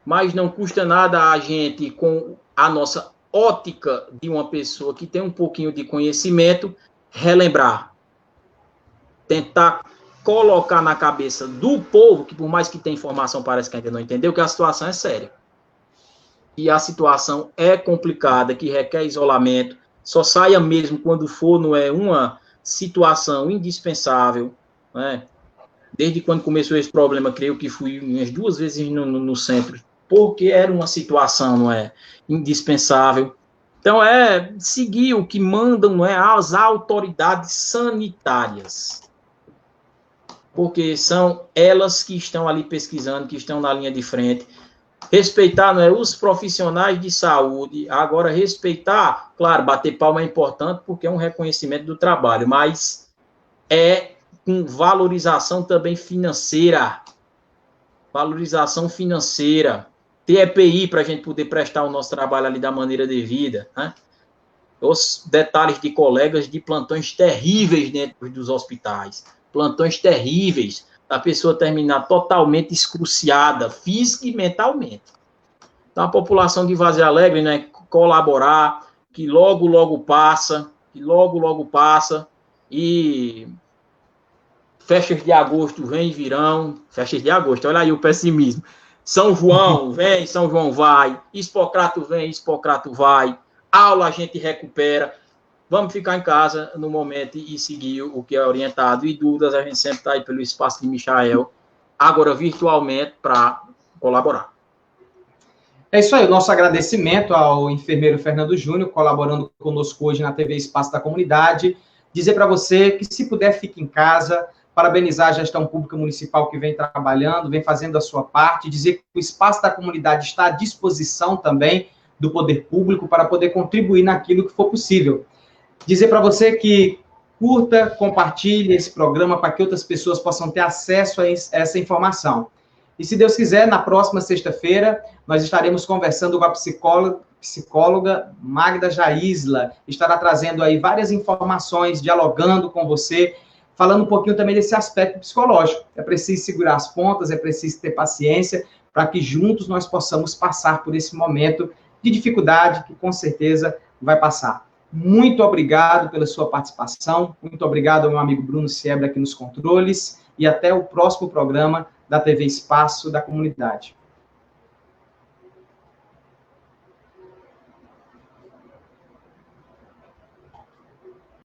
mas não custa nada a gente, com a nossa ótica de uma pessoa que tem um pouquinho de conhecimento, relembrar. Tentar colocar na cabeça do povo, que por mais que tenha informação, parece que ainda não entendeu, que a situação é séria. E a situação é complicada, que requer isolamento. Só saia mesmo quando for, não é uma situação indispensável, né? Desde quando começou esse problema, creio que fui umas 2 vezes no centro, porque era uma situação, não é, indispensável. Então, é seguir o que mandam, não é, as autoridades sanitárias. Porque são elas que estão ali pesquisando, que estão na linha de frente. Respeitar, não é, os profissionais de saúde. Agora, respeitar, claro, bater palma é importante, porque é um reconhecimento do trabalho, mas é com valorização também financeira. Valorização financeira. Ter EPI para a gente poder prestar o nosso trabalho ali da maneira devida, né? Os detalhes de colegas de plantões terríveis dentro dos hospitais. Plantões terríveis. A pessoa terminar totalmente excruciada, física e mentalmente. Então, a população de Varzea Alegre, né, colaborar, que logo, logo passa, e festas de agosto vem e virão, festas de agosto, olha aí o pessimismo. São João vem, São João vai, Hipócrates vem, Hipócrates vai, aula a gente recupera, vamos ficar em casa no momento e seguir o que é orientado, e dúvidas a gente sempre está aí pelo espaço de Michael, agora virtualmente, para colaborar. É isso aí, o nosso agradecimento ao enfermeiro Fernando Júnior, colaborando conosco hoje na TV Espaço da Comunidade. Dizer para você que, se puder, fique em casa. Parabenizar a gestão pública municipal que vem trabalhando, vem fazendo a sua parte. Dizer que o Espaço da Comunidade está à disposição também do poder público para poder contribuir naquilo que for possível. Dizer para você que curta, compartilhe esse programa para que outras pessoas possam ter acesso a essa informação. E, se Deus quiser, na próxima sexta-feira, nós estaremos conversando com a psicóloga Magda Jaisla. Estará trazendo aí várias informações, dialogando com você, falando um pouquinho também desse aspecto psicológico. É preciso segurar as pontas, é preciso ter paciência, para que juntos nós possamos passar por esse momento de dificuldade, que com certeza vai passar. Muito obrigado pela sua participação, muito obrigado ao meu amigo Bruno Siebra aqui nos controles, e até o próximo programa da TV Espaço da Comunidade.